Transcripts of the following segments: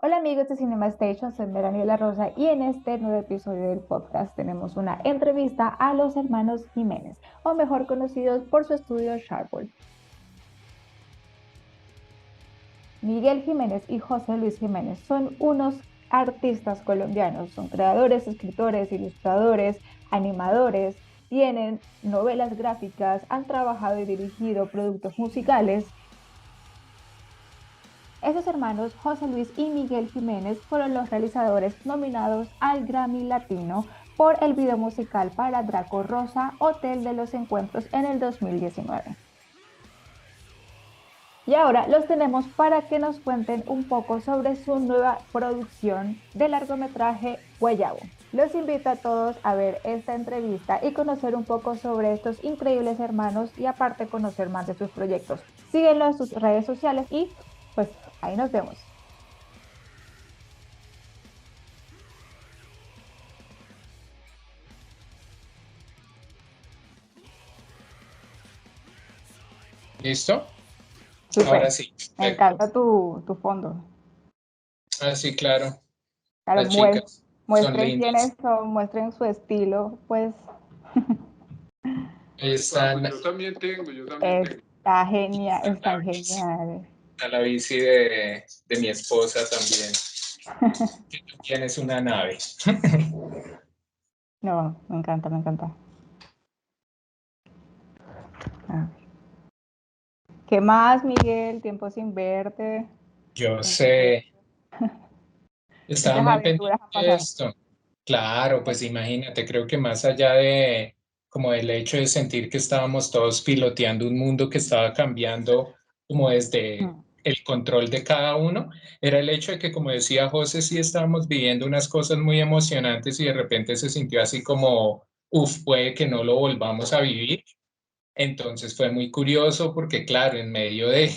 Hola amigos de Cinema Station, soy Melanie Rosa y en este nuevo episodio del podcast tenemos una entrevista a los hermanos Jiménez, o mejor conocidos por su estudio Sharpol. Miguel Jiménez y José Luis Jiménez son unos artistas colombianos, son creadores, escritores, ilustradores, animadores, tienen novelas gráficas, han trabajado y dirigido productos musicales. Esos hermanos, José Luis y Miguel Jiménez, fueron los realizadores nominados al Grammy Latino por el video musical para Draco Rosa, Hotel de los Encuentros en el 2019. Y ahora los tenemos para que nos cuenten un poco sobre su nueva producción de largometraje Guayabo. Los invito a todos a ver esta entrevista y conocer un poco sobre estos increíbles hermanos y aparte conocer más de sus proyectos. Síguenlo en sus redes sociales y pues ahí nos vemos. ¿Listo? Súper. Ahora sí, Me perfecto. encanta tu fondo. Ah, sí, claro. Claro, Las chicas son muestren quiénes lindas. son, muestren su estilo, pues Están Yo también tengo. está genial, a la están bici, geniales. a la bici de mi esposa también. Que también es una nave. No, me encanta, me encanta. Ah. ¿Qué más, Miguel? Tiempo sin verte. Yo Tiempo sin verte. sé, estaba Muchas muy pendiente aventuras han de pasado. esto. Claro, pues imagínate, creo que más allá de como el hecho de sentir que estábamos todos piloteando un mundo que estaba cambiando como desde Mm. el control de cada uno, era el hecho de que, como decía José, sí estábamos viviendo unas cosas muy emocionantes y de repente se sintió así como, uff, puede que no lo volvamos a vivir. Entonces fue muy curioso porque, claro, en medio de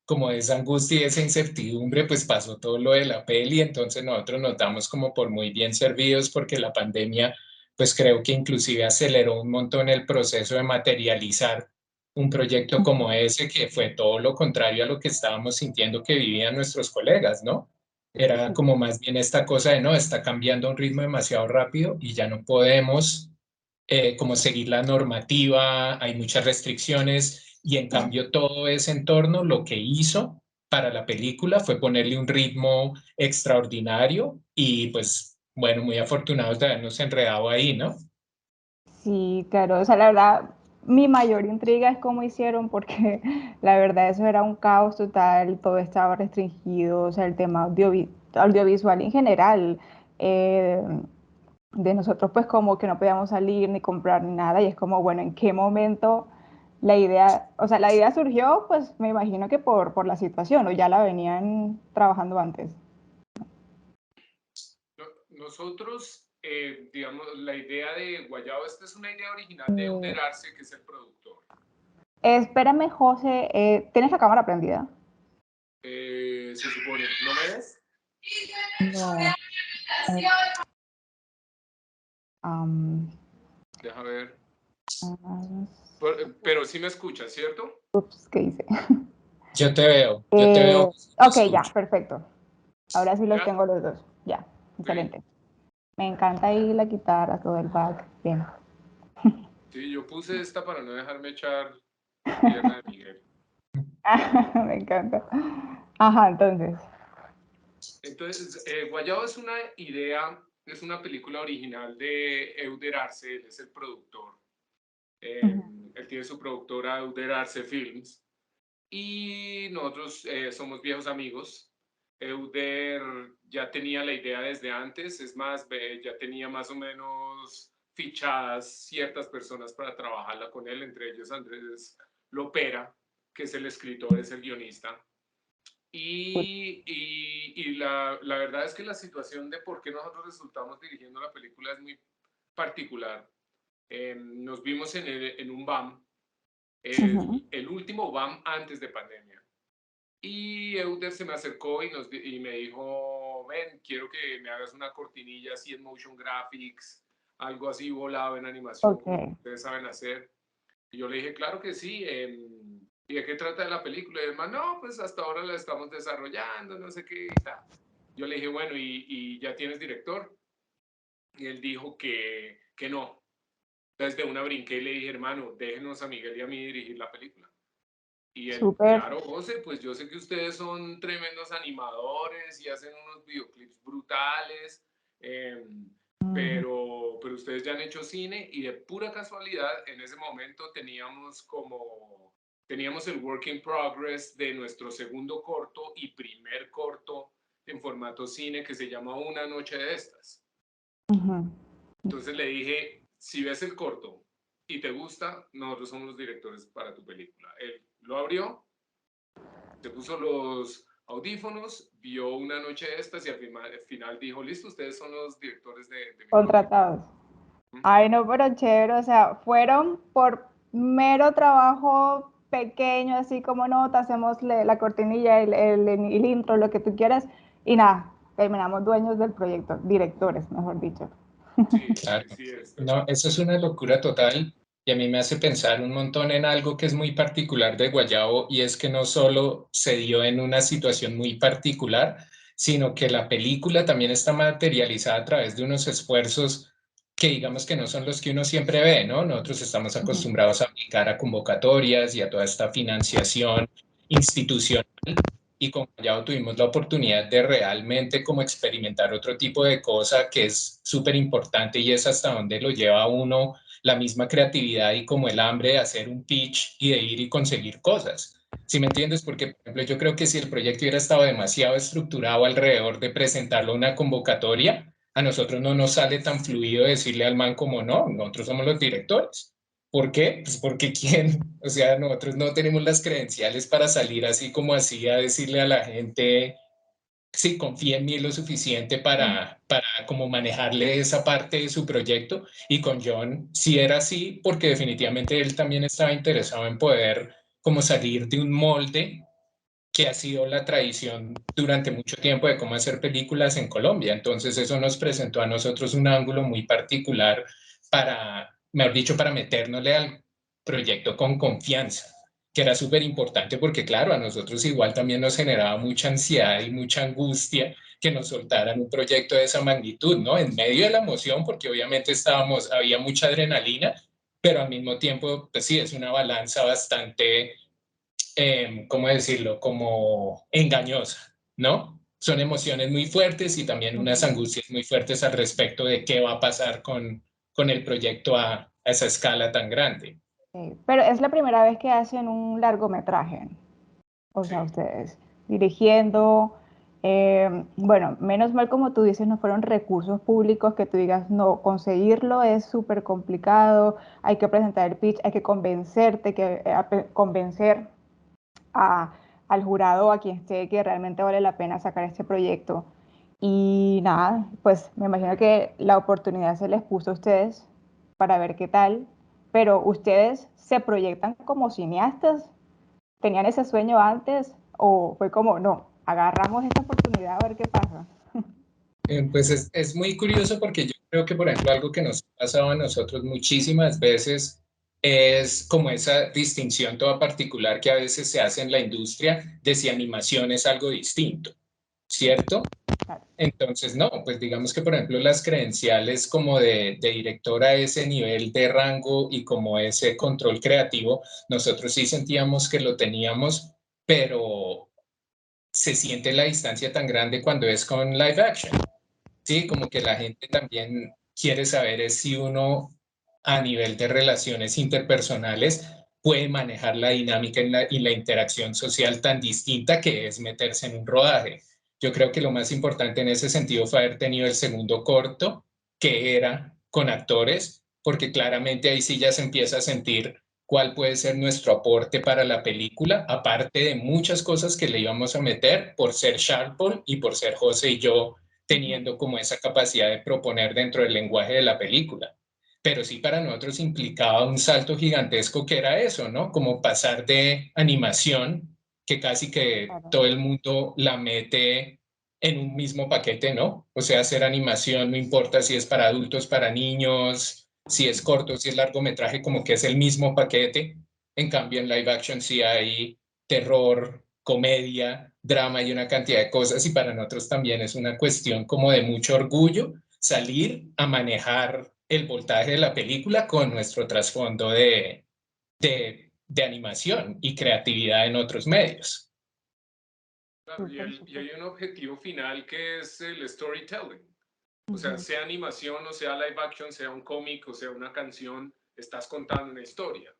como de esa angustia y esa incertidumbre, pues pasó todo lo de la peli, entonces nosotros nos damos como por muy bien servidos porque la pandemia, pues creo que inclusive aceleró un montón el proceso de materializar un proyecto como ese, que fue todo lo contrario a lo que estábamos sintiendo que vivían nuestros colegas, ¿no? Era como más bien esta cosa de, no, está cambiando a un ritmo demasiado rápido y ya no podemos como seguir la normativa, hay muchas restricciones y en cambio todo ese entorno lo que hizo para la película fue ponerle un ritmo extraordinario y pues bueno, muy afortunados de habernos enredado ahí, ¿no? Sí, claro, o sea, la verdad, mi mayor intriga es cómo hicieron, porque la verdad eso era un caos total, todo estaba restringido, o sea, el tema audiovisual en general, eh, de nosotros pues como que no podíamos salir ni comprar ni nada, y es como, bueno, ¿en qué momento la idea, o sea, la idea surgió, pues me imagino que por la situación, o ya la venían trabajando antes? Nosotros, digamos, la idea de Guayabo, esta es una idea original de Eh, Euder Arce, que es el productor. Espérame, José, ¿tienes la cámara prendida? Se supone, ¿no me ves? No. Am, Deja ver. ah, Pero sí me escuchas, ¿cierto? ups, ¿qué hice? Yo te veo, te Ok, ya, escucho. perfecto. Ahora sí los ¿Ya? tengo los dos. Ya, Ok. excelente. Me encanta ahí la guitarra, todo el back. Bien. Sí, yo puse esta para no dejarme echar pierna de Miguel. Me encanta. Ajá, entonces. Entonces, Guayabo es una idea, es una película original de Euder Arce, él es el productor. Ujú. Él tiene su productora Euder Arce Films y nosotros somos viejos amigos. Euder ya tenía la idea desde antes, es más, ya tenía más o menos fichadas ciertas personas para trabajarla con él, entre ellos Andrés Lopera, que es el escritor, es el guionista. La verdad es que la situación de por qué nosotros resultamos dirigiendo la película es muy particular. Nos vimos en un BAM, Ujú. el último BAM antes de pandemia. Y Euder se me acercó y me dijo, ven, quiero que me hagas una cortinilla así en motion graphics, algo así volado en animación, Ok. como ustedes saben hacer. Y yo le dije, claro que sí. ¿Y de qué trata la película? Y además, no, pues hasta ahora la estamos desarrollando, no sé qué y tal. Yo le dije, bueno, ¿y ya tienes director? Y él dijo que no. Entonces de una brinqué y le dije, hermano, déjenos a Miguel y a mí dirigir la película. Y él, Súper. claro, José, pues yo sé que ustedes son tremendos animadores y hacen unos videoclips brutales, pero ustedes ya han hecho cine y de pura casualidad en ese momento teníamos el work in progress de nuestro segundo corto y primer corto en formato cine que se llama Una noche de estas. Entonces le dije, si ves el corto y te gusta, nosotros somos los directores para tu película. Él lo abrió, se puso los audífonos, vio Una noche de estas y al final dijo, listo, ustedes son los directores de mi Contratados. Ay, no, pero chévere, o sea, fueron por mero trabajo pequeño, así como no, te hacemos la cortinilla, el intro, lo que tú quieras, y nada, terminamos dueños del proyecto, directores, mejor dicho. Sí, Claro. sí es. No, eso es una locura total y a mí me hace pensar un montón en algo que es muy particular de Guayabo y es que no solo se dio en una situación muy particular, sino que la película también está materializada a través de unos esfuerzos que digamos que no son los que uno siempre ve, ¿no? Nosotros estamos acostumbrados a aplicar a convocatorias y a toda esta financiación institucional y con Callao tuvimos la oportunidad de realmente como experimentar otro tipo de cosa que es súper importante y es hasta dónde lo lleva a uno la misma creatividad y como el hambre de hacer un pitch y de ir y conseguir cosas. ¿Sí me entiendes? Porque, por ejemplo, yo creo que si el proyecto hubiera estado demasiado estructurado alrededor de presentarlo a una convocatoria, a nosotros no nos sale tan fluido decirle al man como no, nosotros somos los directores. ¿Por qué? Pues porque quién, o sea, nosotros no tenemos las credenciales para salir así como así a decirle a la gente, sí, confía en mí lo suficiente para como manejarle esa parte de su proyecto. Y con John sí era así, porque definitivamente él también estaba interesado en poder como salir de un molde que ha sido la tradición durante mucho tiempo de cómo hacer películas en Colombia. Entonces eso nos presentó a nosotros un ángulo muy particular para, mejor dicho, para metérnosle al proyecto con confianza, que era súper importante porque, claro, a nosotros igual también nos generaba mucha ansiedad y mucha angustia que nos soltaran un proyecto de esa magnitud, ¿no? En medio de la emoción, porque obviamente había mucha adrenalina, pero al mismo tiempo, pues sí, es una balanza bastante ¿cómo decirlo? Como engañosa, ¿no? Son emociones muy fuertes y también unas angustias muy fuertes al respecto de qué va a pasar con el proyecto a esa escala tan grande. Pero es la primera vez que hacen un largometraje, o sea, Sí. ustedes dirigiendo, bueno, menos mal como tú dices, no fueron recursos públicos que tú digas, no, conseguirlo es súper complicado, hay que presentar el pitch, hay que convencerte, convencer a, al jurado, a quien esté, que realmente vale la pena sacar este proyecto. Y nada, pues me imagino que la oportunidad se les puso a ustedes para ver qué tal, pero ustedes se proyectan como cineastas. ¿Tenían ese sueño antes o fue como, no, agarramos esta oportunidad a ver qué pasa? Pues es muy curioso porque yo creo que, por ejemplo, algo que nos ha pasado a nosotros muchísimas veces es como esa distinción toda particular que a veces se hace en la industria de si animación es algo distinto, ¿cierto? Claro. Entonces, no, pues digamos que, por ejemplo, las credenciales como de director a ese nivel de rango y como ese control creativo, nosotros sí sentíamos que lo teníamos, pero se siente la distancia tan grande cuando es con live action. Sí, como que la gente también quiere saber es si uno a nivel de relaciones interpersonales puede manejar la dinámica y la interacción social tan distinta que es meterse en un rodaje. Yo creo que lo más importante en ese sentido fue haber tenido el segundo corto, que era con actores, porque claramente ahí sí ya se empieza a sentir cuál puede ser nuestro aporte para la película, aparte de muchas cosas que le íbamos a meter por ser Sharpol y por ser José y yo teniendo como esa capacidad de proponer dentro del lenguaje de la película. Pero sí para nosotros implicaba un salto gigantesco que era eso, ¿no? Como pasar de animación, que casi que Claro. todo el mundo la mete en un mismo paquete, ¿no? O sea, hacer animación, no importa si es para adultos, para niños, si es corto, si es largometraje, como que es el mismo paquete. En cambio, en live action sí hay terror, comedia, drama y una cantidad de cosas, y para nosotros también es una cuestión como de mucho orgullo salir a manejar el voltaje de la película con nuestro trasfondo de animación y creatividad en otros medios. Claro, y hay un objetivo final que es el storytelling. O sea, sea animación o sea live action, sea un cómic o sea una canción, estás contando una historia.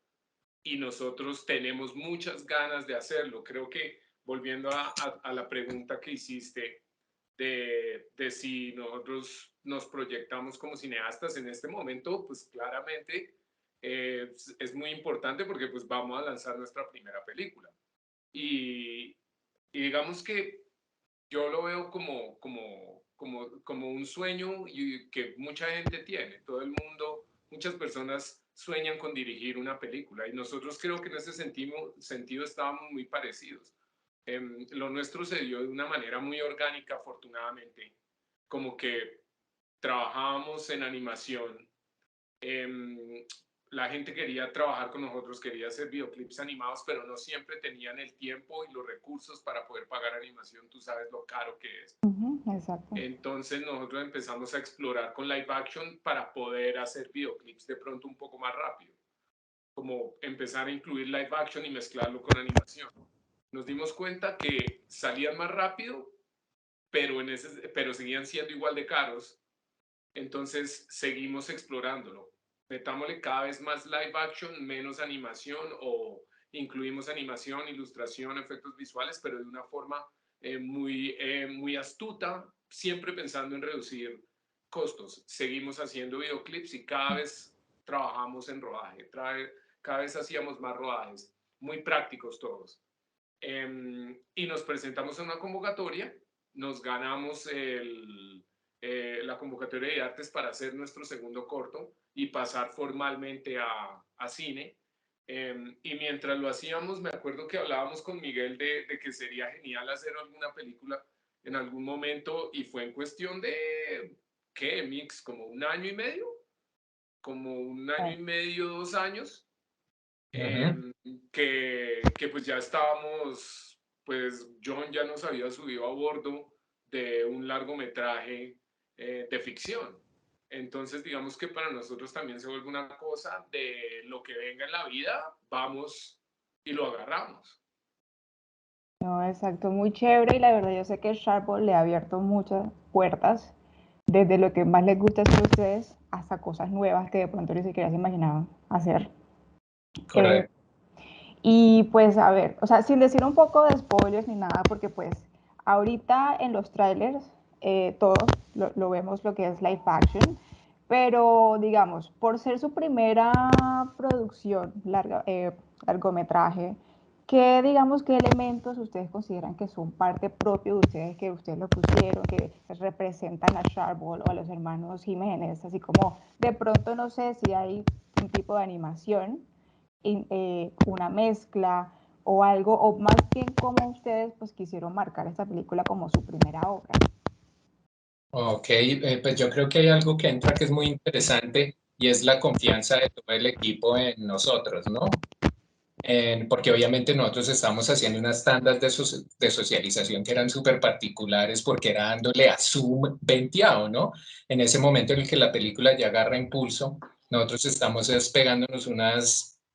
Y nosotros tenemos muchas ganas de hacerlo. Creo que volviendo a la pregunta que hiciste de si nosotros nos proyectamos como cineastas en este momento, pues claramente es muy importante porque pues vamos a lanzar nuestra primera película. Y digamos que yo lo veo como un sueño y que mucha gente tiene. Todo el mundo, muchas personas sueñan con dirigir una película y nosotros creo que en ese sentido estábamos muy parecidos. Lo nuestro se dio de una manera muy orgánica, afortunadamente. Como que trabajábamos en animación. La gente quería trabajar con nosotros, quería hacer videoclips animados, pero no siempre tenían el tiempo y los recursos para poder pagar animación. Tú sabes lo caro que es. Exacto. Entonces nosotros empezamos a explorar con live action para poder hacer videoclips de pronto un poco más rápido. Como empezar a incluir live action y mezclarlo con animación. Nos dimos cuenta que salían más rápido, pero seguían siendo igual de caros. Entonces seguimos explorándolo. Metámosle cada vez más live action, menos animación o incluimos animación, ilustración, efectos visuales, pero de una forma muy astuta, siempre pensando en reducir costos. Seguimos haciendo videoclips y cada vez trabajamos en rodaje, cada vez hacíamos más rodajes, muy prácticos todos. Y nos presentamos en una convocatoria, nos ganamos la convocatoria de artes para hacer nuestro segundo corto y pasar formalmente a cine. Y mientras lo hacíamos, me acuerdo que hablábamos con Miguel de que sería genial hacer alguna película en algún momento y fue en cuestión de, ¿qué, Mix? ¿Como un año y medio? Como un año y medio, 2 años. Que pues ya estábamos, pues John ya nos había subido a bordo de un largometraje de ficción. Entonces, digamos que para nosotros también se vuelve una cosa de lo que venga en la vida, vamos y lo agarramos. No, exacto, muy chévere y la verdad yo sé que Sharpball le ha abierto muchas puertas, desde lo que más les gusta hacer a ustedes hasta cosas nuevas que de pronto ni siquiera se imaginaban hacer. Correcto. Y pues a ver, o sea, sin decir un poco de spoilers ni nada, porque pues ahorita en los trailers todos lo vemos lo que es live action, pero digamos, por ser su primera producción, largometraje, ¿qué digamos qué elementos ustedes consideran que son parte propia de ustedes, que ustedes lo pusieron, que representan a Sharpball o a los hermanos Jiménez? Así como de pronto no sé si hay un tipo de animación una mezcla o algo, o más bien cómo ustedes pues quisieron marcar esta película como su primera obra. Ok, pues yo creo que hay algo que entra que es muy interesante y es la confianza de todo el equipo en nosotros, ¿no? Porque obviamente nosotros estamos haciendo unas tandas de socialización que eran súper particulares porque era dándole a Zoom venteado, ¿no? En ese momento en el que la película ya agarra impulso, nosotros estamos despegándonos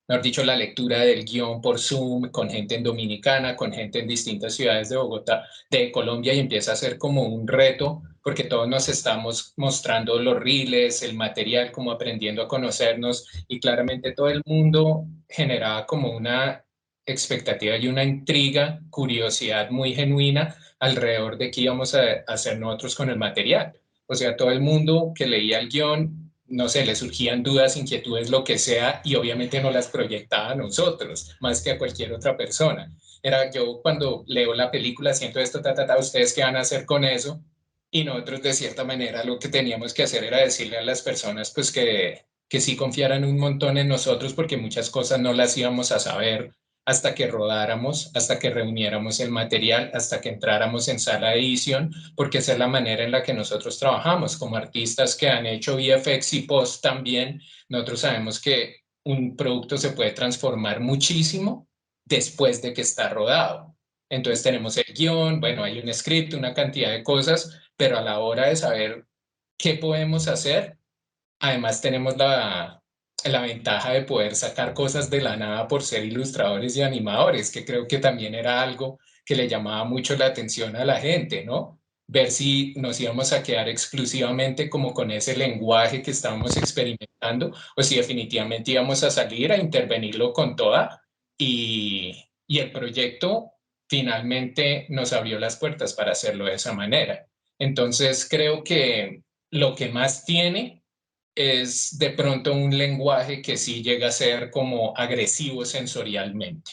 mejor dicho, la lectura del guión por Zoom con gente en Dominicana, con gente en distintas ciudades de Bogotá, de Colombia, y empieza a ser como un reto porque todos nos estamos mostrando los reels, el material, como aprendiendo a conocernos, y claramente todo el mundo generaba como una expectativa y una intriga, curiosidad muy genuina alrededor de qué íbamos a hacer nosotros con el material. O sea, todo el mundo que leía el guión, no sé, le surgían dudas, inquietudes, lo que sea, y obviamente no las proyectaba a nosotros, más que a cualquier otra persona. Era yo cuando leo la película, siento esto, ¿ustedes qué van a hacer con eso? Y nosotros de cierta manera lo que teníamos que hacer era decirle a las personas pues que sí confiaran un montón en nosotros porque muchas cosas no las íbamos a saber hasta que rodáramos, hasta que reuniéramos el material, hasta que entráramos en sala de edición, porque esa es la manera en la que nosotros trabajamos como artistas que han hecho VFX y post también. Nosotros sabemos que un producto se puede transformar muchísimo después de que está rodado. Entonces tenemos el guión, bueno, hay un script, una cantidad de cosas, pero a la hora de saber qué podemos hacer, además tenemos la ventaja de poder sacar cosas de la nada por ser ilustradores y animadores, que creo que también era algo que le llamaba mucho la atención a la gente, ¿no? Ver si nos íbamos a quedar exclusivamente como con ese lenguaje que estábamos experimentando o si definitivamente íbamos a salir a intervenirlo con toda y el proyecto finalmente nos abrió las puertas para hacerlo de esa manera. Entonces creo que lo que más tiene es de pronto un lenguaje que sí llega a ser como agresivo sensorialmente.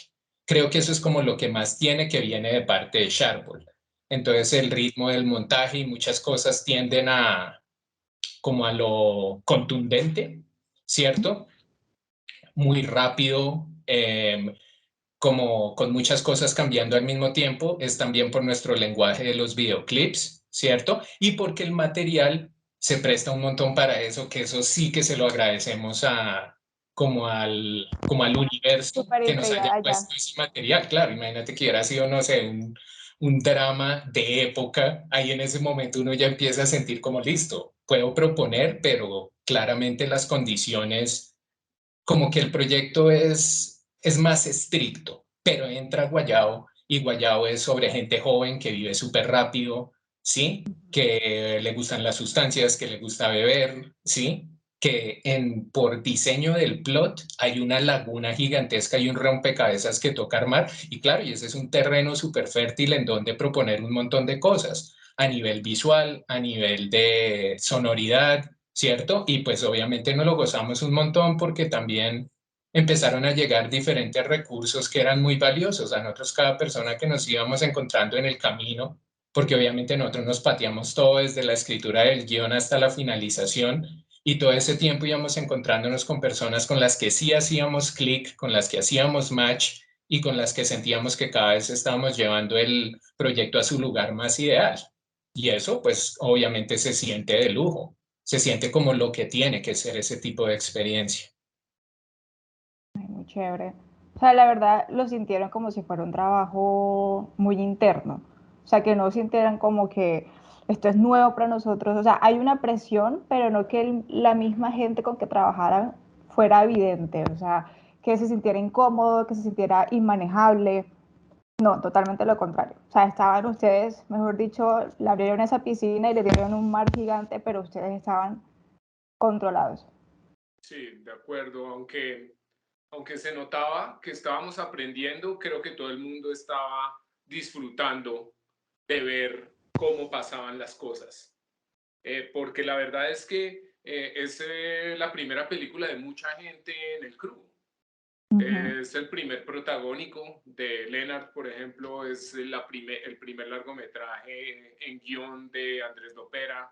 Creo que eso es como lo que más tiene que viene de parte de Sharpol. Entonces el ritmo del montaje y muchas cosas tienden a como a lo contundente, ¿cierto? Muy rápido, como con muchas cosas cambiando al mismo tiempo, es también por nuestro lenguaje de los videoclips, ¿cierto? Y porque el material se presta un montón para eso, que eso sí que se lo agradecemos como al universo Súper que nos haya intrigada ya. puesto ese material. Claro, imagínate que hubiera sido, no sé, un drama de época, ahí en ese momento uno ya empieza a sentir como listo, puedo proponer, pero claramente las condiciones como que el proyecto es más estricto, pero entra Guayao y Guayao es sobre gente joven que vive súper rápido, ¿sí? Que le gustan las sustancias, que le gusta beber, ¿sí? Que por diseño del plot hay una laguna gigantesca y un rompecabezas que toca armar. Y claro, y ese es un terreno súper fértil en donde proponer un montón de cosas a nivel visual, a nivel de sonoridad, ¿cierto? Y pues obviamente nos lo gozamos un montón porque también empezaron a llegar diferentes recursos que eran muy valiosos a nosotros, cada persona que nos íbamos encontrando en el camino, porque obviamente nosotros nos pateamos todo desde la escritura del guión hasta la finalización y todo ese tiempo íbamos encontrándonos con personas con las que sí hacíamos clic, con las que hacíamos match y con las que sentíamos que cada vez estábamos llevando el proyecto a su lugar más ideal. Y eso pues obviamente se siente de lujo, se siente como lo que tiene que ser ese tipo de experiencia. Ay, muy chévere. O sea, la verdad lo sintieron como si fuera un trabajo muy interno. O sea, que no sintieran como que esto es nuevo para nosotros. O sea, hay una presión, pero no que la misma gente con que trabajaran fuera evidente. O sea, que se sintiera incómodo, que se sintiera inmanejable. No, totalmente lo contrario. O sea, estaban ustedes, mejor dicho, le abrieron esa piscina y le dieron un mar gigante, pero ustedes estaban controlados. Sí, de acuerdo, aunque se notaba que estábamos aprendiendo, creo que todo el mundo estaba disfrutando de ver cómo pasaban las cosas. Porque la verdad es que es la primera película de mucha gente en el crew. Ujú. Es el primer protagónico de Leonard, por ejemplo, es el primer largometraje en guión de Andrés Lopera.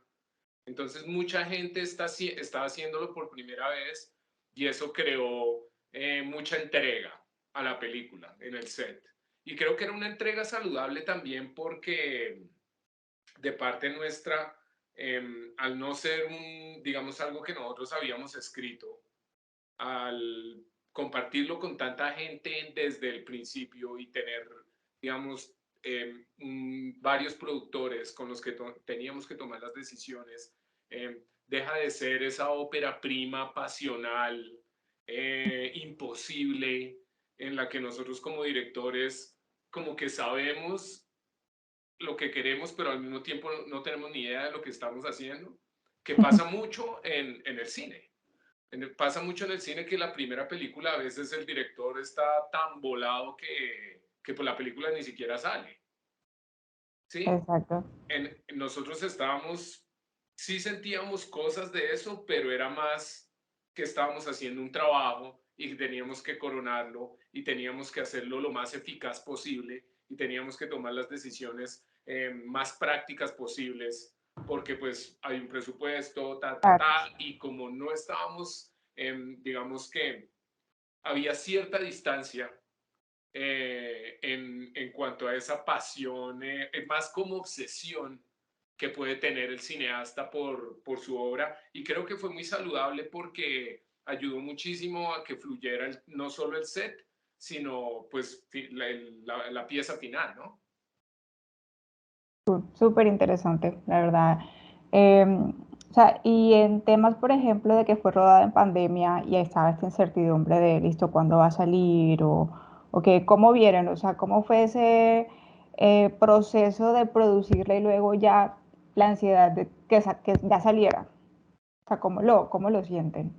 Entonces mucha gente está haciéndolo por primera vez y eso creó mucha entrega a la película en el set. Y creo que era una entrega saludable también porque de parte nuestra, al no ser digamos, algo que nosotros habíamos escrito, al compartirlo con tanta gente desde el principio y tener, digamos, varios productores con los que teníamos que tomar las decisiones, deja de ser esa ópera prima pasional, imposible, en la que nosotros como directores como que sabemos lo que queremos, pero al mismo tiempo no tenemos ni idea de lo que estamos haciendo, que pasa mucho en el cine. Pasa mucho en el cine que la primera película a veces el director está tan volado que por la película ni siquiera sale. ¿Sí? Exacto. Nosotros estábamos, sí sentíamos cosas de eso, pero era más que estábamos haciendo un trabajo y teníamos que coronarlo y teníamos que hacerlo lo más eficaz posible y teníamos que tomar las decisiones más prácticas posibles porque pues hay un presupuesto, Claro. y como no estábamos, digamos que había cierta distancia en cuanto a esa pasión, más como obsesión que puede tener el cineasta por su obra. Y creo que fue muy saludable porque ayudó muchísimo a que fluyera no solo el set, sino pues la pieza final, ¿no? Súper interesante, la verdad. O sea, y en temas, por ejemplo, de que fue rodada en pandemia y estaba esta incertidumbre de, listo, ¿cuándo va a salir? O que, ¿cómo vieron? O sea, ¿cómo fue ese proceso de producirla y luego ya la ansiedad de que ya saliera? O sea, cómo lo sienten?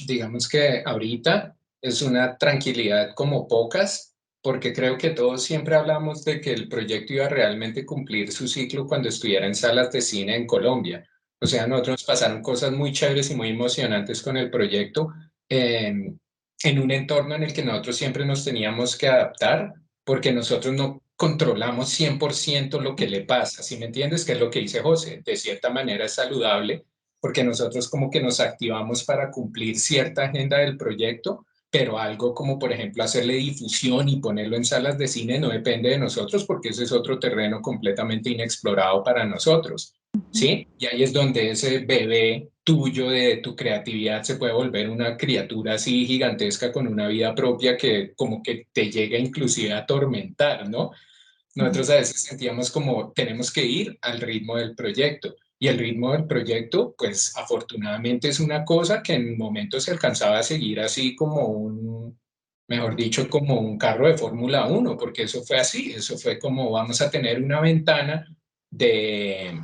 Digamos que ahorita es una tranquilidad como pocas, porque creo que todos siempre hablamos de que el proyecto iba a realmente cumplir su ciclo cuando estuviera en salas de cine en Colombia. O sea, nosotros pasaron cosas muy chéveres y muy emocionantes con el proyecto en un entorno en el que nosotros siempre nos teníamos que adaptar, porque nosotros no controlamos 100% lo que le pasa. ¿Sí me entiendes? Que es lo que dice José. De cierta manera es saludable porque nosotros como que nos activamos para cumplir cierta agenda del proyecto, pero algo como por ejemplo hacerle difusión y ponerlo en salas de cine no depende de nosotros porque ese es otro terreno completamente inexplorado para nosotros, ¿sí? Y ahí es donde ese bebé tuyo de tu creatividad se puede volver una criatura así gigantesca con una vida propia que como que te llega inclusive a atormentar, ¿no? Nosotros a veces sentíamos como tenemos que ir al ritmo del proyecto y el ritmo del proyecto, pues afortunadamente es una cosa que en momentos se alcanzaba a seguir así como mejor dicho, como un carro de Fórmula 1, porque eso fue así, eso fue como vamos a tener una ventana de,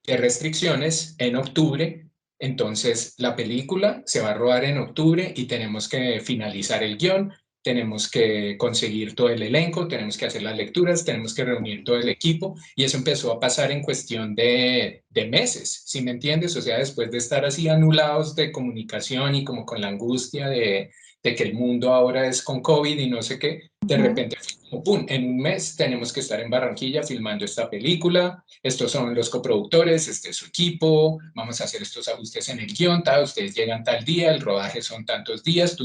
de restricciones en octubre, entonces la película se va a rodar en octubre y tenemos que finalizar el guión, tenemos que conseguir todo el elenco, tenemos que hacer las lecturas, tenemos que reunir todo el equipo y eso empezó a pasar en cuestión de meses, ¿sí me entiendes? O sea, después de estar así anulados de comunicación y como con la angustia de que el mundo ahora es con COVID y no sé qué, de repente fue como, ¡pum!, en un mes tenemos que estar en Barranquilla filmando esta película, estos son los coproductores, este es su equipo, vamos a hacer estos ajustes en el guión, ustedes llegan tal día, el rodaje son tantos días,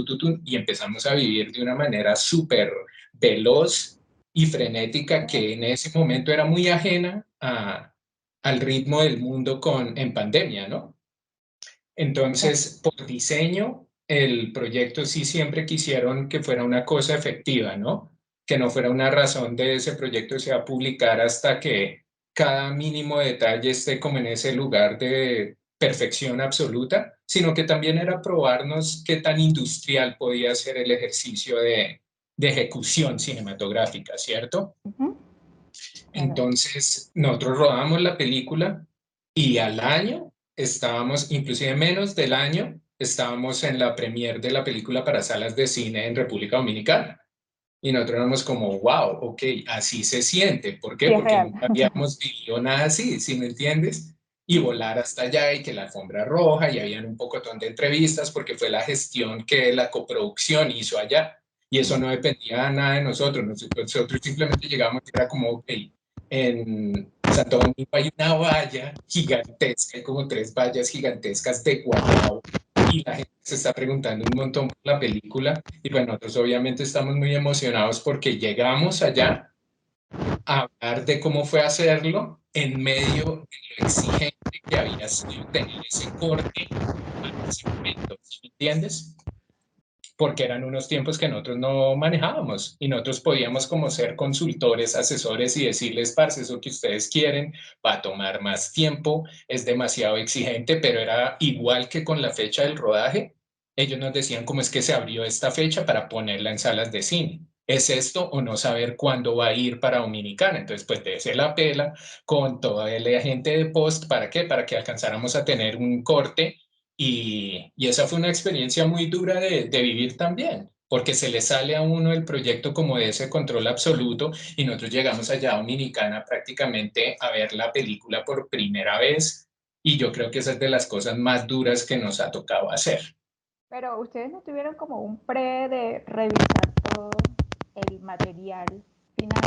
y empezamos a vivir de una manera súper veloz y frenética que en ese momento era muy ajena al ritmo del mundo en pandemia, ¿no? Entonces, por diseño, el proyecto sí siempre quisieron que fuera una cosa efectiva, ¿no? Que no fuera una razón de ese proyecto se va a publicar hasta que cada mínimo detalle esté como en ese lugar de perfección absoluta, sino que también era probarnos qué tan industrial podía ser el ejercicio de ejecución cinematográfica, ¿cierto? Entonces, nosotros rodamos la película y al año estábamos, inclusive menos del año, estábamos en la premier de la película para salas de cine en República Dominicana. Y nosotros éramos como, wow, ok, así se siente. ¿Por qué? Sí, es Porque real. nunca habíamos vivido nada así, ¿sí me entiendes? Y volar hasta allá y que la alfombra roja y habían un pocotón de entrevistas porque fue la gestión que la coproducción hizo allá. Y eso no dependía nada de nosotros. Nosotros simplemente llegamos y era como, ok, en Santo Domingo hay una valla gigantesca, hay como 3 vallas gigantescas de guardado y la gente se está preguntando un montón por la película y bueno, nosotros obviamente estamos muy emocionados porque llegamos allá a hablar de cómo fue hacerlo en medio de lo exigente que había sido tener ese corte a ese momento, ¿sí me entiendes? Porque eran unos tiempos que nosotros no manejábamos y nosotros podíamos como ser consultores, asesores y decirles, parce, eso que ustedes quieren va a tomar más tiempo, es demasiado exigente, pero era igual que con la fecha del rodaje. Ellos nos decían cómo es que se abrió esta fecha para ponerla en salas de cine. ¿Es esto o no saber cuándo va a ir para Dominicana? Entonces, pues de la pela con toda la gente de post, ¿para qué? Para que alcanzáramos a tener un corte y esa fue una experiencia muy dura de vivir también, porque se le sale a uno el proyecto como de ese control absoluto y nosotros llegamos allá a Dominicana prácticamente a ver la película por primera vez y yo creo que esa es de las cosas más duras que nos ha tocado hacer. Pero ustedes no tuvieron como un pre de revisar todo el material final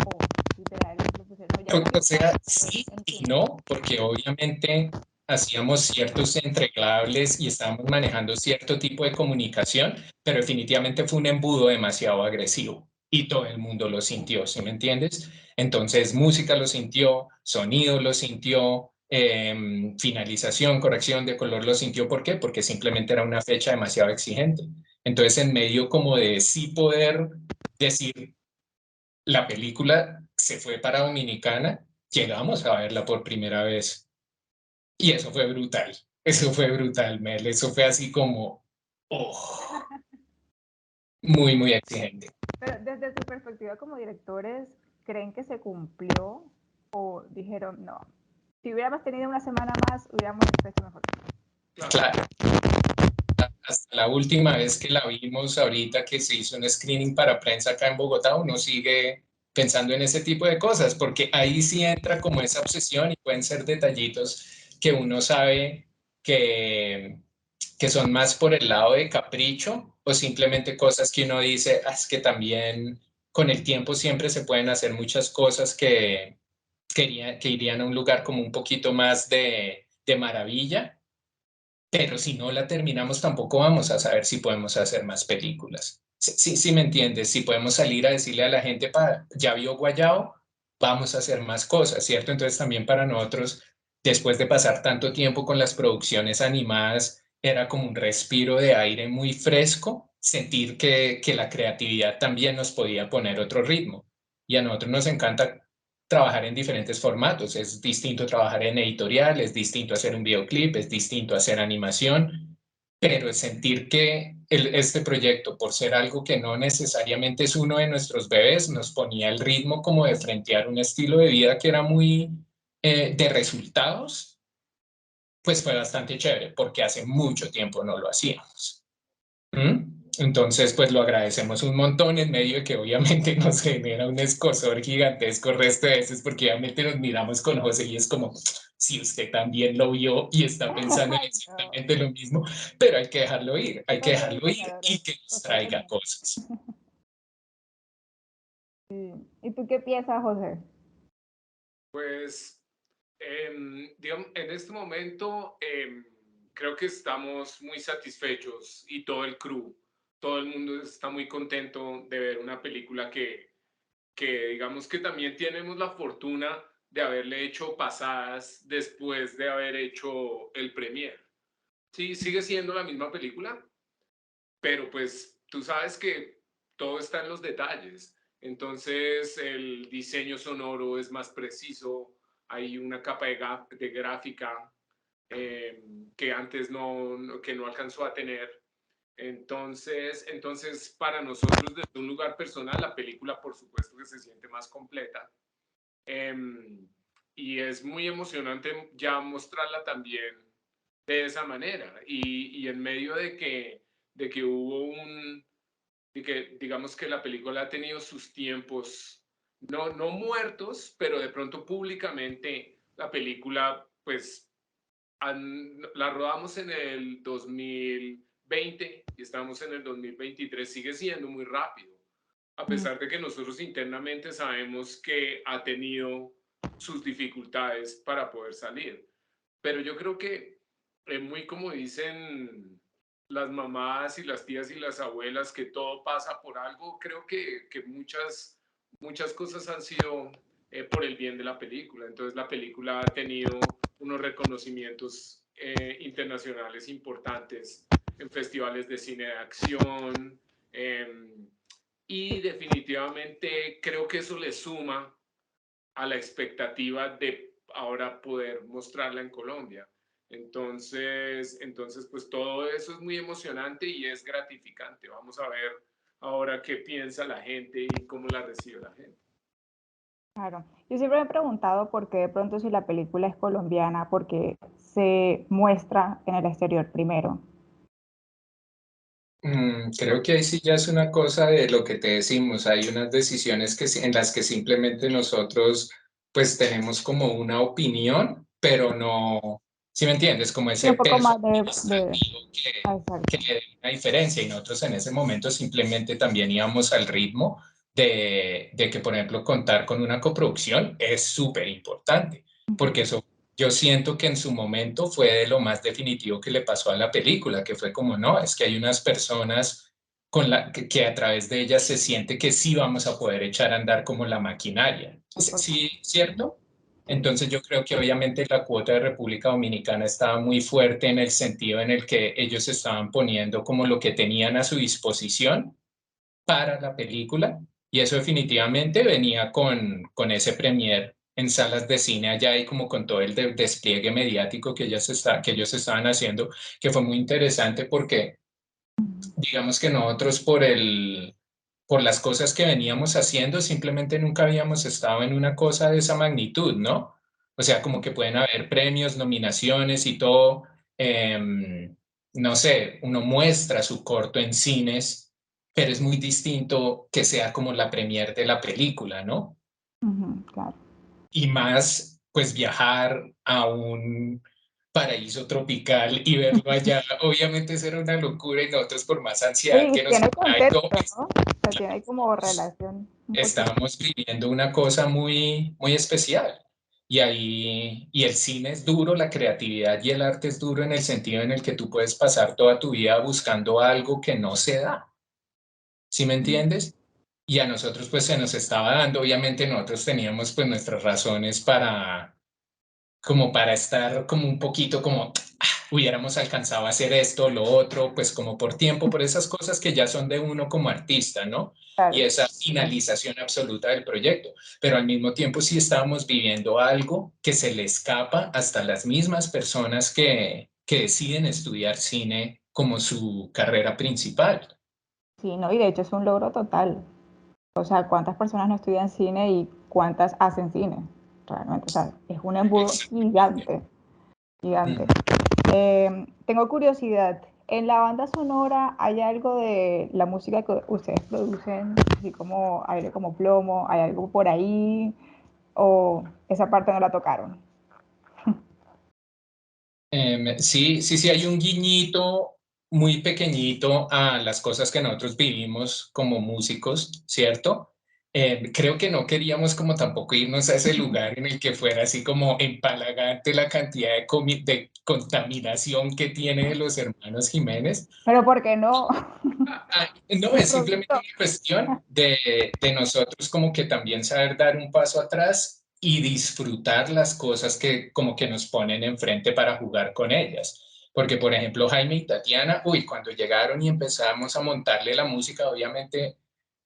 o literal lo pusieron ya O sea, en sí y cine. no, porque obviamente hacíamos ciertos entregables y estábamos manejando cierto tipo de comunicación, pero definitivamente fue un embudo demasiado agresivo y todo el mundo lo sintió, ¿sí me entiendes? Entonces, música lo sintió, sonido lo sintió, finalización, corrección de color lo sintió. ¿Por qué? Porque simplemente era una fecha demasiado exigente. Entonces, en medio como de sí poder decir, la película se fue para Dominicana, llegamos a verla por primera vez. Y eso fue brutal. Eso fue brutal, Mel. Eso fue así como, oh, muy, muy exigente. Pero desde su perspectiva como directores, ¿creen que se cumplió o dijeron no? Si hubiéramos tenido una semana más, hubiéramos hecho esto mejor. Claro. Hasta la última vez que la vimos ahorita que se hizo un screening para prensa acá en Bogotá, uno sigue pensando en ese tipo de cosas, porque ahí sí entra como esa obsesión y pueden ser detallitos que uno sabe que son más por el lado de capricho o simplemente cosas que uno dice, ah, es que también con el tiempo siempre se pueden hacer muchas cosas que irían a un lugar como un poquito más de maravilla, pero si no la terminamos tampoco vamos a saber si podemos hacer más películas. Sí, me entiendes, si podemos salir a decirle a la gente, ya vio Guayao, vamos a hacer más cosas, ¿cierto? Entonces también para nosotros, después de pasar tanto tiempo con las producciones animadas, era como un respiro de aire muy fresco, sentir que la creatividad también nos podía poner otro ritmo. Y a nosotros nos encanta trabajar en diferentes formatos. Es distinto trabajar en editorial, es distinto hacer un videoclip, es distinto hacer animación, pero es sentir que este proyecto, por ser algo que no necesariamente es uno de nuestros bebés, nos ponía el ritmo como de frentear un estilo de vida que era muy de resultados, pues fue bastante chévere, porque hace mucho tiempo no lo hacíamos. Entonces, pues lo agradecemos un montón en medio de que obviamente nos genera un escozor gigantesco el resto de veces, porque obviamente nos miramos con José y es como, si usted también lo vio y está pensando en exactamente lo mismo, pero hay que dejarlo ir, hay que dejarlo ir y que nos traiga cosas. Sí. ¿Y tú qué piensas, José? Pues, digamos, en este momento creo que estamos muy satisfechos y todo el crew, todo el mundo está muy contento de ver una película que digamos que también tenemos la fortuna de haberle hecho pasadas después de haber hecho el premier. Sí, sigue siendo la misma película, pero pues tú sabes que todo está en los detalles. Entonces el diseño sonoro es más preciso, hay una capa de gráfica que antes que no alcanzó a tener. Entonces, para nosotros, desde un lugar personal, la película, por supuesto, que se siente más completa. Y es muy emocionante ya mostrarla también de esa manera. Y en medio de que hubo de que digamos que la película ha tenido sus tiempos, no muertos, pero de pronto públicamente la película, pues la rodamos en el 2020 y estamos en el 2023, sigue siendo muy rápido, a pesar de que nosotros internamente sabemos que ha tenido sus dificultades para poder salir. Pero yo creo que muy como dicen las mamás y las tías y las abuelas, que todo pasa por algo, creo que muchas cosas han sido por el bien de la película. Entonces la película ha tenido unos reconocimientos internacionales importantes en festivales de cine de acción, y definitivamente creo que eso le suma a la expectativa de ahora poder mostrarla en Colombia. Entonces, pues todo eso es muy emocionante y es gratificante. Vamos a ver ahora qué piensa la gente y cómo la recibe la gente. Claro, yo siempre me he preguntado por qué de pronto si la película es colombiana, porque se muestra en el exterior primero. Creo que ahí sí ya es una cosa de lo que te decimos. Hay unas decisiones en las que simplemente nosotros pues tenemos como una opinión, pero no, ¿sí me entiendes? Como Sí, un ese poco peso más de... administrativo que le dé una diferencia. Y nosotros en ese momento simplemente también íbamos al ritmo de que, por ejemplo, contar con una coproducción es súper importante, porque eso yo siento que en su momento fue de lo más definitivo que le pasó a la película, que fue como, no, es que hay unas personas que a través de ellas se siente que sí vamos a poder echar a andar como la maquinaria. ¿Sí, cierto? Entonces yo creo que obviamente la cuota de República Dominicana estaba muy fuerte en el sentido en el que ellos estaban poniendo como lo que tenían a su disposición para la película, y eso definitivamente venía con ese premier en salas de cine allá y como con todo el despliegue mediático que que ellos estaban haciendo, que fue muy interesante porque digamos que nosotros por las cosas que veníamos haciendo, simplemente nunca habíamos estado en una cosa de esa magnitud, ¿no? O sea, como que pueden haber premios, nominaciones y todo. No sé, uno muestra su corto en cines, pero es muy distinto que sea como la premier de la película, ¿no? Claro. Y más, pues viajar a un paraíso tropical y verlo allá, obviamente eso era una locura y nosotros por más ansiedad Sí, que nos tiene traigo, contexto, ¿no? O sea, tiene como relación un poquito. estábamos viviendo una cosa muy, muy especial. Y ahí, y el cine es duro, la creatividad y el arte es duro en el sentido en el que tú puedes pasar toda tu vida buscando algo que no se da. ¿Sí me entiendes? Y a nosotros pues se nos estaba dando, obviamente nosotros teníamos pues nuestras razones para, como para estar como un poquito como hubiéramos alcanzado a hacer esto, lo otro, pues como por tiempo, por esas cosas que ya son de uno como artista, ¿no? Y Claro. esa finalización absoluta del proyecto. Pero al mismo tiempo sí estábamos viviendo algo que se le escapa hasta las mismas personas que deciden estudiar cine como su carrera principal. Sí, no, y de hecho es un logro total. O sea, ¿cuántas personas no estudian cine y cuántas hacen cine? Realmente, o sea, es un embudo Exactamente. gigante, gigante. Mm. Tengo curiosidad, ¿en la banda sonora hay algo de la música que ustedes producen, así como aire como plomo, hay algo por ahí, o esa parte no la tocaron? Sí, sí, sí, hay un guiñito muy pequeñito a las cosas que nosotros vivimos como músicos, ¿cierto? Creo que no queríamos como tampoco irnos a ese lugar en el que fuera así como empalagante la cantidad de contaminación que tiene de los hermanos Jiménez. Pero ¿por qué no? No, El es simplemente producto. una cuestión de nosotros como que también saber dar un paso atrás y disfrutar las cosas que como que nos ponen enfrente para jugar con ellas. Porque, por ejemplo, Jaime y Tatiana, uy, cuando llegaron y empezamos a montarle la música, obviamente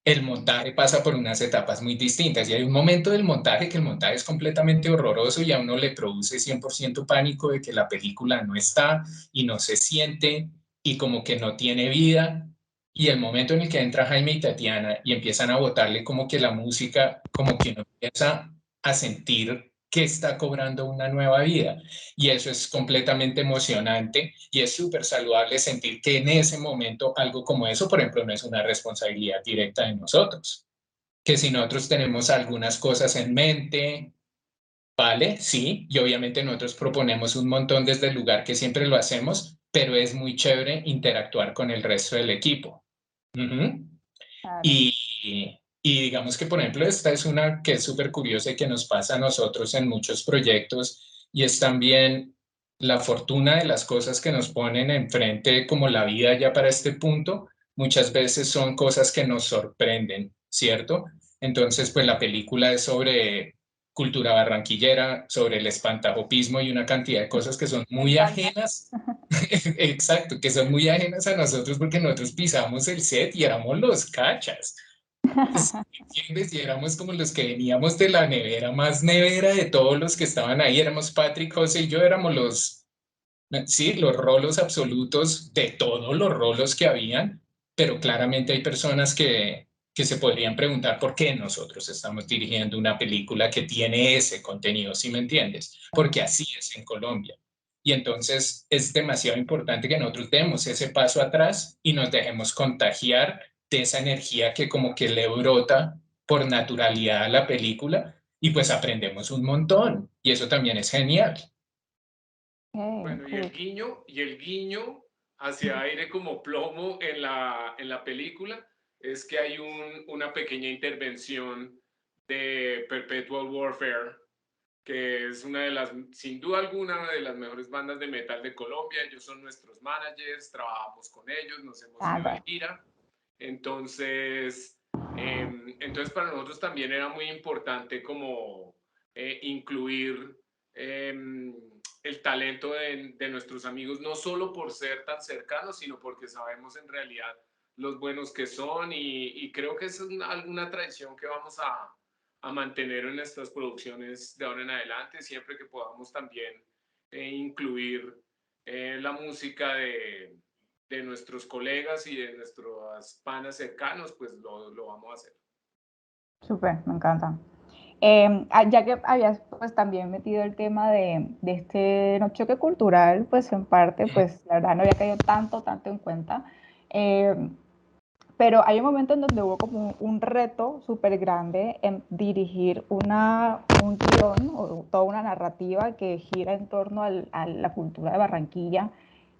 el montaje pasa por unas etapas muy distintas y hay un momento del montaje que el montaje es completamente horroroso y a uno le produce 100% pánico de que la película no está y no se siente y como que no tiene vida. Y el momento en el que entra Jaime y Tatiana y empiezan a botarle como que la música, como que uno empieza a sentir que está cobrando una nueva vida. Y eso es completamente emocionante y es súper saludable sentir que en ese momento algo como eso, por ejemplo, no es una responsabilidad directa de nosotros. Que si nosotros tenemos algunas cosas en mente, ¿vale? Sí, y obviamente nosotros proponemos un montón desde el lugar que siempre lo hacemos, pero es muy chévere interactuar con el resto del equipo. Ujú. Claro. Y digamos que, por ejemplo, esta es una que es súper curiosa y que nos pasa a nosotros en muchos proyectos y es también la fortuna de las cosas que nos ponen enfrente como la vida ya para este punto. Muchas veces son cosas que nos sorprenden, ¿cierto? Entonces, pues la película es sobre cultura barranquillera, sobre el espantajopismo y una cantidad de cosas que son Me muy encanta. ajenas. Exacto, que son muy ajenas a nosotros porque nosotros pisamos el set y éramos los cachas. ¿Sí me entiendes? Y éramos como los que veníamos de la nevera más nevera de todos los que estaban ahí. Éramos Patrick, José y yo, éramos sí, los rolos absolutos de todos los rolos que habían, pero claramente hay personas que se podrían preguntar por qué nosotros estamos dirigiendo una película que tiene ese contenido, ¿sí me entiendes? Porque así es en Colombia. Y entonces es demasiado importante que nosotros demos ese paso atrás y nos dejemos contagiar de esa energía que como que le brota por naturalidad a la película y pues aprendemos un montón y eso también es genial. Bueno, Cool. y el guiño hacia aire como plomo en la película es que hay una pequeña intervención de Perpetual Warfare, que es una de las, sin duda alguna, una de las mejores bandas de metal de Colombia. Ellos son nuestros managers, trabajamos con ellos, nos hemos ido de Anda. gira. Entonces, entonces para nosotros también era muy importante como incluir el talento de nuestros amigos, no solo por ser tan cercanos, sino porque sabemos en realidad los buenos que son y creo que es alguna tradición que vamos a mantener en nuestras producciones de ahora en adelante, siempre que podamos también incluir la música de nuestros colegas y de nuestros panas cercanos, pues lo vamos a hacer. Súper, me encanta. Ya que habías pues también metido el tema de este no, choque cultural, pues en parte, pues la verdad no había caído tanto en cuenta. Eh, pero hay un momento en donde hubo como un reto súper grande en dirigir un guión o toda una narrativa que gira en torno a la cultura de Barranquilla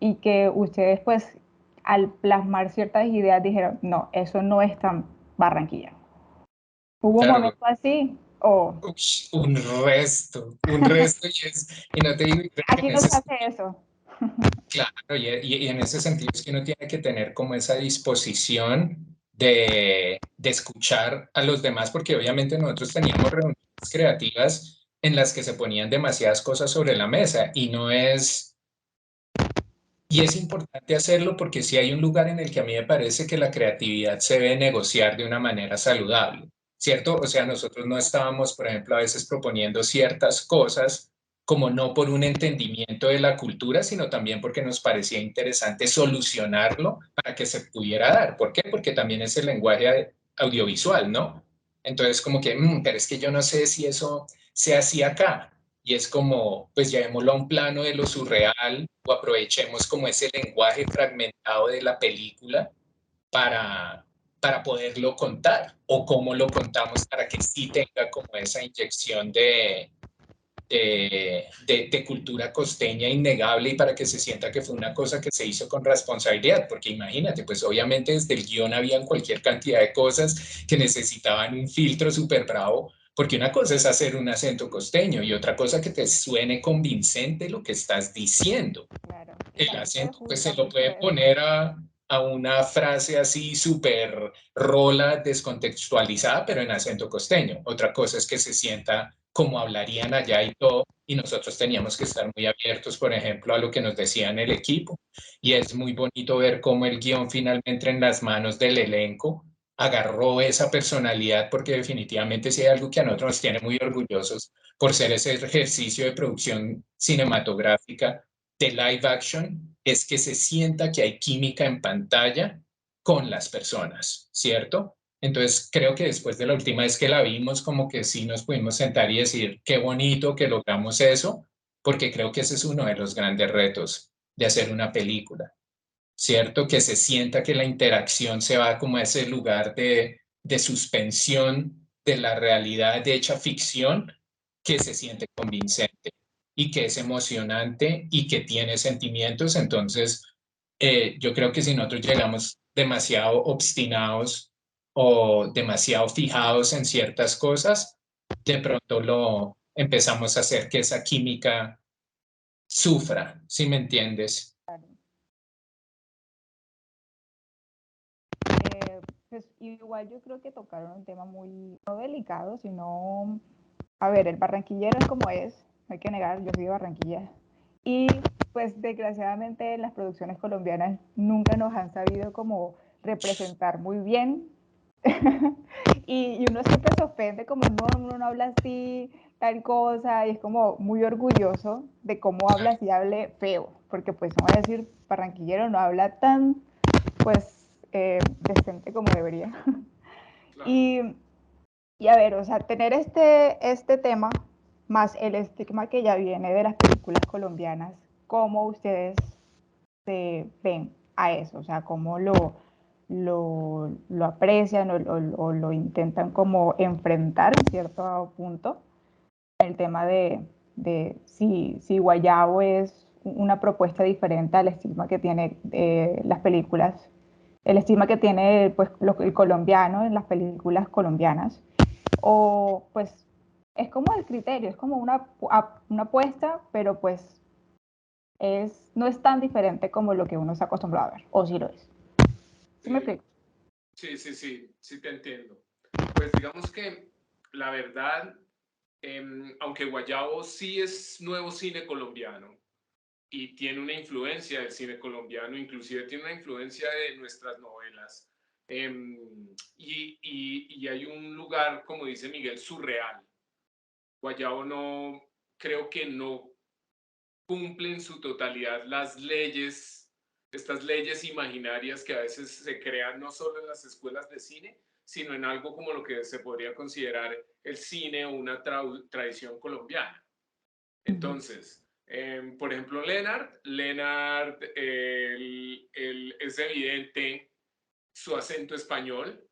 y que ustedes pues al plasmar ciertas ideas dijeron, no, eso no es tan Barranquilla. ¿Hubo un Claro, momento así? O un resto, y no te digo, y creo que aquí en no se ese, hace eso. claro, y en ese sentido es que uno tiene que tener como esa disposición de escuchar a los demás, porque obviamente nosotros teníamos reuniones creativas en las que se ponían demasiadas cosas sobre la mesa y no es, y es importante hacerlo porque sí hay un lugar en el que a mí me parece que la creatividad se debe negociar de una manera saludable, ¿cierto? O sea, nosotros no estábamos, por ejemplo, a veces proponiendo ciertas cosas como no por un entendimiento de la cultura, sino también porque nos parecía interesante solucionarlo para que se pudiera dar. ¿Por qué? Porque también es el lenguaje audiovisual, ¿no? Entonces, como que, pero es que yo no sé si eso se hacía acá. Y es como, pues llevémoslo a un plano de lo surreal o aprovechemos como ese lenguaje fragmentado de la película para, para poderlo contar o cómo lo contamos para que sí tenga como esa inyección de cultura costeña innegable y para que se sienta que fue una cosa que se hizo con responsabilidad, porque imagínate, pues obviamente desde el guión habían cualquier cantidad de cosas que necesitaban un filtro súper bravo, porque una cosa es hacer un acento costeño y otra cosa que te suene convincente lo que estás diciendo. Claro, y El la gente acento, pues juzga se lo mucho puede eso. poner a una frase así súper rola, descontextualizada, pero en acento costeño. Otra cosa es que se sienta como hablarían allá y todo, y nosotros teníamos que estar muy abiertos, por ejemplo, a lo que nos decían el equipo. Y es muy bonito ver cómo el guión finalmente en las manos del elenco agarró esa personalidad, porque definitivamente si hay algo que a nosotros nos tiene muy orgullosos por ser ese ejercicio de producción cinematográfica de live action es que se sienta que hay química en pantalla con las personas, ¿cierto? Entonces creo que después de la última vez que la vimos, como que sí nos pudimos sentar y decir, qué bonito que logramos eso, porque creo que ese es uno de los grandes retos de hacer una película, ¿cierto? Que se sienta que la interacción se va como a ese lugar de suspensión de la realidad de hecha ficción que se siente convincente y que es emocionante y que tiene sentimientos. Entonces, yo creo que si nosotros llegamos demasiado obstinados o demasiado fijados en ciertas cosas, de pronto lo empezamos a hacer que esa química sufra, ¿sí me entiendes? Pues igual yo creo que tocaron un tema muy no delicado, sino, a ver, el barranquillero es como es, no hay que negar, yo soy de Barranquilla. Y pues desgraciadamente las producciones colombianas nunca nos han sabido como representar muy bien. Y uno siempre se ofende como, no, uno no habla así, tal cosa, y es como muy orgulloso de cómo habla, si hable feo, porque pues no voy a decir, barranquillero no habla tan, pues, decente como debería. Claro. Y, y a ver, o sea, tener este tema, más el estigma que ya viene de las películas colombianas, ¿cómo ustedes se ven a eso? O sea, ¿cómo lo aprecian o lo intentan como enfrentar en cierto punto? El tema de si Guayabo es una propuesta diferente al estigma que tiene las películas, el estigma que tiene pues, el colombiano en las películas colombianas, o pues es como el criterio, es como una apuesta, pero pues no es tan diferente como lo que uno se acostumbrado a ver, o sí lo es. ¿Sí me Sí, explico? sí te entiendo. Pues digamos que la verdad aunque Guayabo sí es nuevo cine colombiano y tiene una influencia del cine colombiano, inclusive tiene una influencia de nuestras novelas. Y hay un lugar, como dice Miguel, surreal. Guayabo no, creo que no cumple en su totalidad las leyes, estas leyes imaginarias que a veces se crean no solo en las escuelas de cine, sino en algo como lo que se podría considerar el cine o una tradición colombiana. Entonces, por ejemplo, Leonard es evidente su acento español,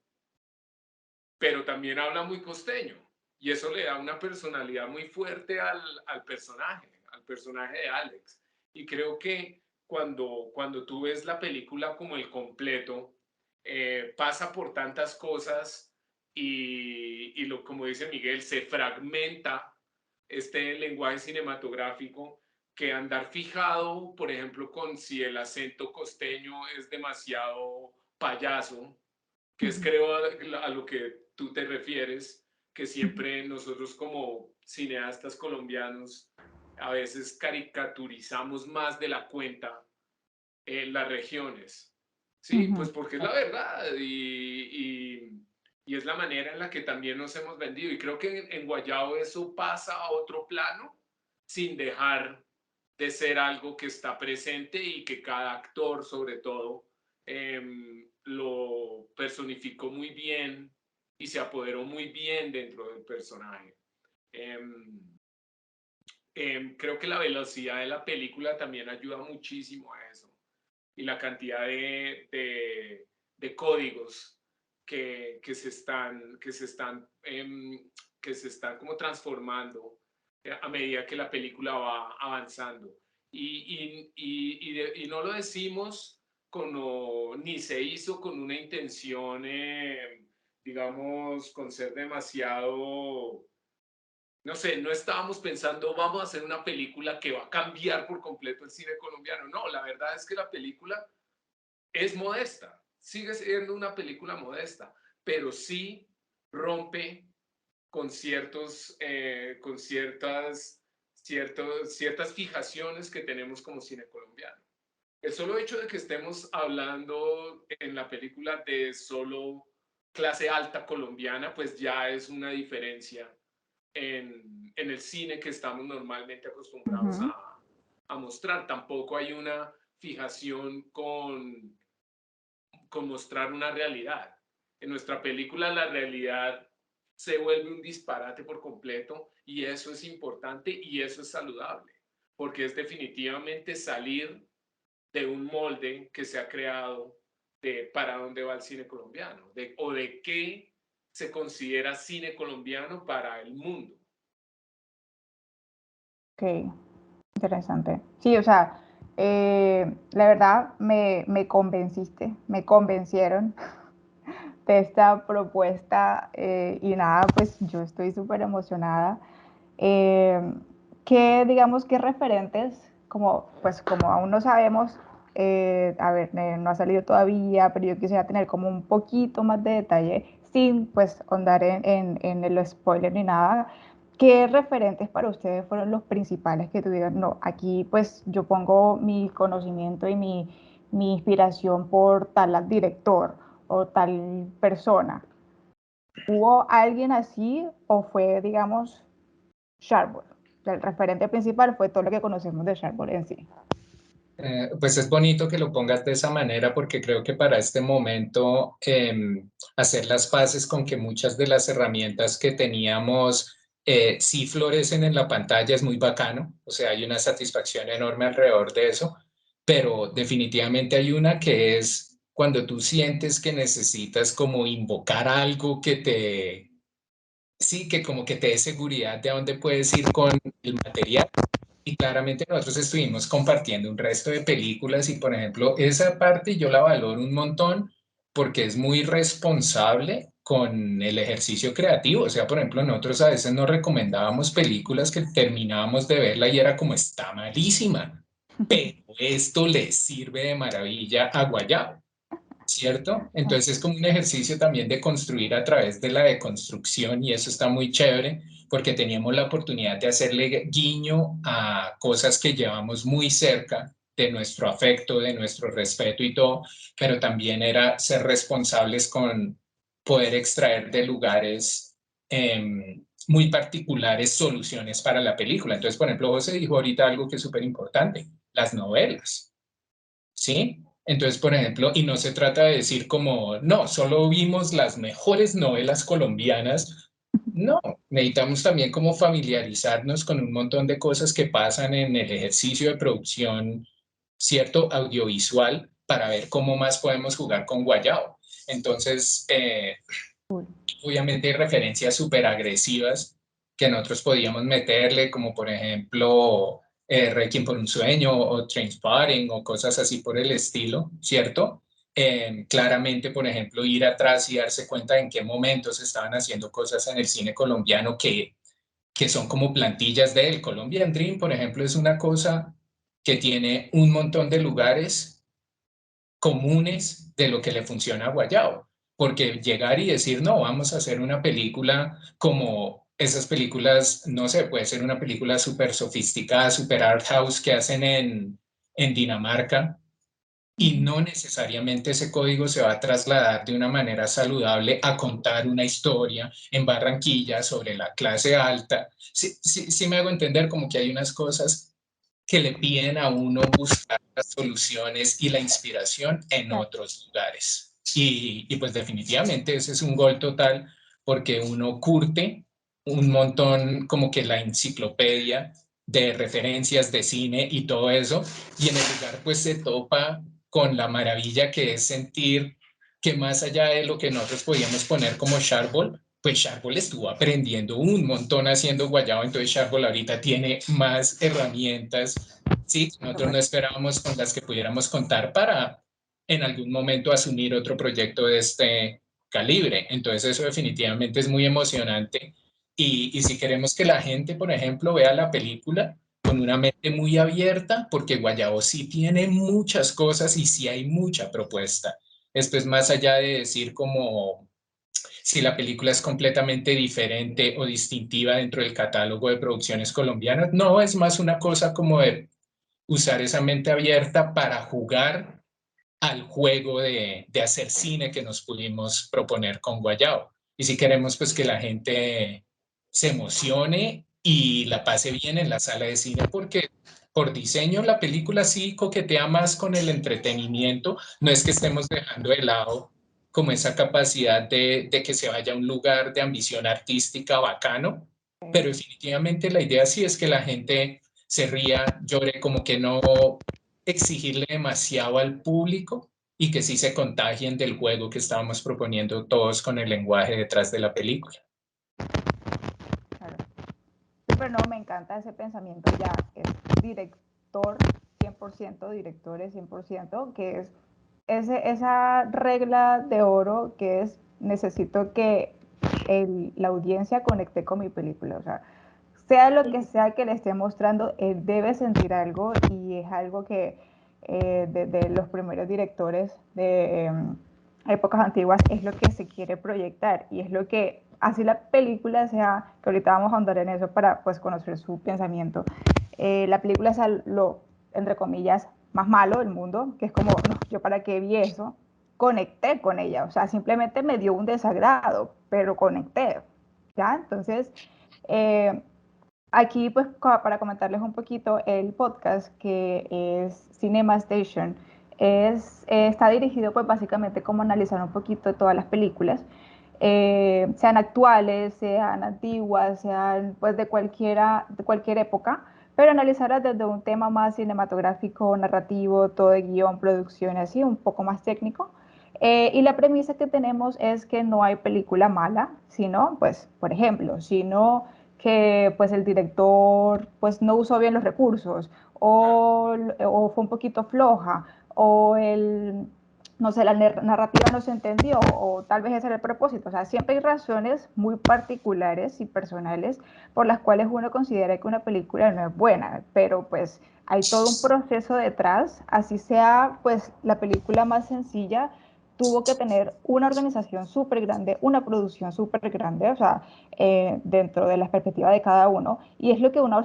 pero también habla muy costeño. Y eso le da una personalidad muy fuerte al personaje de Alex. Y creo que cuando tú ves la película como el completo, pasa por tantas cosas como dice Miguel, se fragmenta este lenguaje cinematográfico, que andar fijado, por ejemplo, con si el acento costeño es demasiado payaso, que es creo a lo que tú te refieres, que siempre nosotros como cineastas colombianos a veces caricaturizamos más de la cuenta las regiones, ¿sí? Pues porque es la verdad y es la manera en la que también nos hemos vendido. Y creo que en Guayabo eso pasa a otro plano sin dejar de ser algo que está presente y que cada actor, sobre todo, lo personificó muy bien y se apoderó muy bien dentro del personaje. Creo que la velocidad de la película también ayuda muchísimo a eso y la cantidad de códigos que se están como transformando a medida que la película va avanzando. Y no lo decimos ni se hizo con una intención, digamos, con ser demasiado, no sé, no estábamos pensando, vamos a hacer una película que va a cambiar por completo el cine colombiano. No, la verdad es que la película es modesta, sigue siendo una película modesta, pero sí rompe con ciertas fijaciones que tenemos como cine colombiano. El solo hecho de que estemos hablando en la película de solo clase alta colombiana, pues ya es una diferencia en el cine que estamos normalmente acostumbrados a mostrar. Tampoco hay una fijación con mostrar una realidad. En nuestra película la realidad se vuelve un disparate por completo y eso es importante y eso es saludable, porque es definitivamente salir de un molde que se ha creado de para dónde va el cine colombiano o de qué se considera cine colombiano para el mundo. Ok, interesante. Sí, o sea, la verdad me convenciste, me convencieron de esta propuesta y nada, pues yo estoy súper emocionada. Digamos, qué referentes, como aún no sabemos, a ver, no ha salido todavía, pero yo quisiera tener como un poquito más de detalle, sin pues ahondar en el spoiler ni nada. ¿Qué referentes para ustedes fueron los principales que tuvieron? No, aquí pues yo pongo mi conocimiento y mi inspiración por tal director o tal persona. ¿Hubo alguien así o fue, digamos, Sharpboard? El referente principal fue todo lo que conocemos de Sharpboard en sí. Pues es bonito que lo pongas de esa manera porque creo que para este momento hacer las paces con que muchas de las herramientas que teníamos sí florecen en la pantalla es muy bacano, o sea, hay una satisfacción enorme alrededor de eso, pero definitivamente hay una que es cuando tú sientes que necesitas como invocar algo que sí, que como que te dé seguridad de a dónde puedes ir con el material. Y claramente nosotros estuvimos compartiendo un resto de películas y, por ejemplo, esa parte yo la valoro un montón porque es muy responsable con el ejercicio creativo. O sea, por ejemplo, nosotros a veces nos recomendábamos películas que terminábamos de verla y era como, está malísima, pero esto le sirve de maravilla a Guayabo, ¿cierto? Entonces es como un ejercicio también de construir a través de la deconstrucción y eso está muy chévere porque teníamos la oportunidad de hacerle guiño a cosas que llevamos muy cerca de nuestro afecto, de nuestro respeto y todo, pero también era ser responsables con poder extraer de lugares muy particulares soluciones para la película. Entonces, por ejemplo, José dijo ahorita algo que es súper importante, las novelas, ¿sí? Entonces, por ejemplo, y no se trata de decir como, no, solo vimos las mejores novelas colombianas. No, necesitamos también como familiarizarnos con un montón de cosas que pasan en el ejercicio de producción, cierto, audiovisual, para ver cómo más podemos jugar con Guayao. Entonces, obviamente hay referencias súper agresivas que nosotros podíamos meterle, como por ejemplo Requiem por un sueño o Trainspotting o cosas así por el estilo, ¿cierto? Claramente, por ejemplo, ir atrás y darse cuenta en qué momentos estaban haciendo cosas en el cine colombiano que son como plantillas del Colombian Dream, por ejemplo, es una cosa que tiene un montón de lugares comunes de lo que le funciona a Guayao. Porque llegar y decir, no, vamos a hacer una película como esas películas, no sé, puede ser una película súper sofisticada, súper art house que hacen en Dinamarca, y no necesariamente ese código se va a trasladar de una manera saludable a contar una historia en Barranquilla sobre la clase alta. Sí me hago entender como que hay unas cosas que le piden a uno buscar las soluciones y la inspiración en otros lugares. Y pues definitivamente ese es un gol total porque uno curte un montón como que la enciclopedia de referencias de cine y todo eso, y en el lugar pues se topa con la maravilla que es sentir que más allá de lo que nosotros podíamos poner como Charbol, pues Charbol estuvo aprendiendo un montón haciendo Guayabo, entonces Charbol ahorita tiene más herramientas, sí, nosotros no esperábamos con las que pudiéramos contar para en algún momento asumir otro proyecto de este calibre. Entonces eso definitivamente es muy emocionante y si queremos que la gente, por ejemplo, vea la película con una mente muy abierta, porque Guayabo sí tiene muchas cosas y sí hay mucha propuesta. Esto es más allá de decir como si la película es completamente diferente o distintiva dentro del catálogo de producciones colombianas. No, es más una cosa como de usar esa mente abierta para jugar al juego de hacer cine que nos pudimos proponer con Guayao. Y si queremos pues que la gente se emocione y la pase bien en la sala de cine, porque por diseño la película sí coquetea más con el entretenimiento, no es que estemos dejando de lado como esa capacidad de que se vaya a un lugar de ambición artística bacano, pero definitivamente la idea sí es que la gente se ría, llore, como que no exigirle demasiado al público y que sí se contagien del juego que estábamos proponiendo todos con el lenguaje detrás de la película. Claro. Pero no, me encanta ese pensamiento ya, es director 100%, directores 100%, que es esa regla de oro que es necesito que la audiencia conecte con mi película, o sea lo que sea que le esté mostrando, él debe sentir algo y es algo que de los primeros directores de épocas antiguas es lo que se quiere proyectar y es lo que así la película sea, que ahorita vamos a ahondar en eso para pues conocer su pensamiento, la película sea lo, entre comillas, más malo del mundo, que es como, no, yo para qué vi eso, conecté con ella, o sea, simplemente me dio un desagrado, pero conecté, ¿ya? Entonces, aquí, pues, para comentarles un poquito, el podcast que es Cinema Station está dirigido, pues, básicamente como analizar un poquito todas las películas, sean actuales, sean antiguas, sean, pues, de cualquier época, pero analizarlas desde un tema más cinematográfico, narrativo, todo de guión, producción, así, un poco más técnico. Y la premisa que tenemos es que no hay película mala, sino, pues, por ejemplo, sino que pues el director pues no usó bien los recursos o fue un poquito floja o no sé, la narrativa no se entendió o tal vez ese era el propósito. O sea, siempre hay razones muy particulares y personales por las cuales uno considera que una película no es buena, pero pues hay todo un proceso detrás, así sea pues la película más sencilla, tuvo que tener una organización súper grande, una producción súper grande, o sea, dentro de la perspectiva de cada uno, y es lo que uno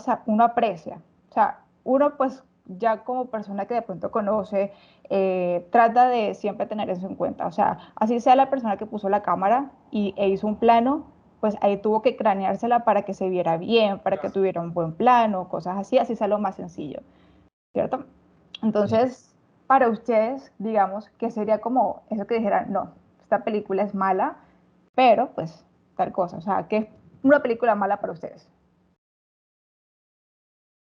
aprecia. O sea, uno pues ya como persona que de pronto conoce, trata de siempre tener eso en cuenta. O sea, así sea la persona que puso la cámara e hizo un plano, pues ahí tuvo que craneársela para que se viera bien, para que Claro. tuviera un buen plano, cosas así, así sea lo más sencillo, ¿cierto? Entonces, para ustedes, digamos, que sería como eso que dijeran, no, esta película es mala, pero pues tal cosa, o sea, ¿qué es una película mala para ustedes?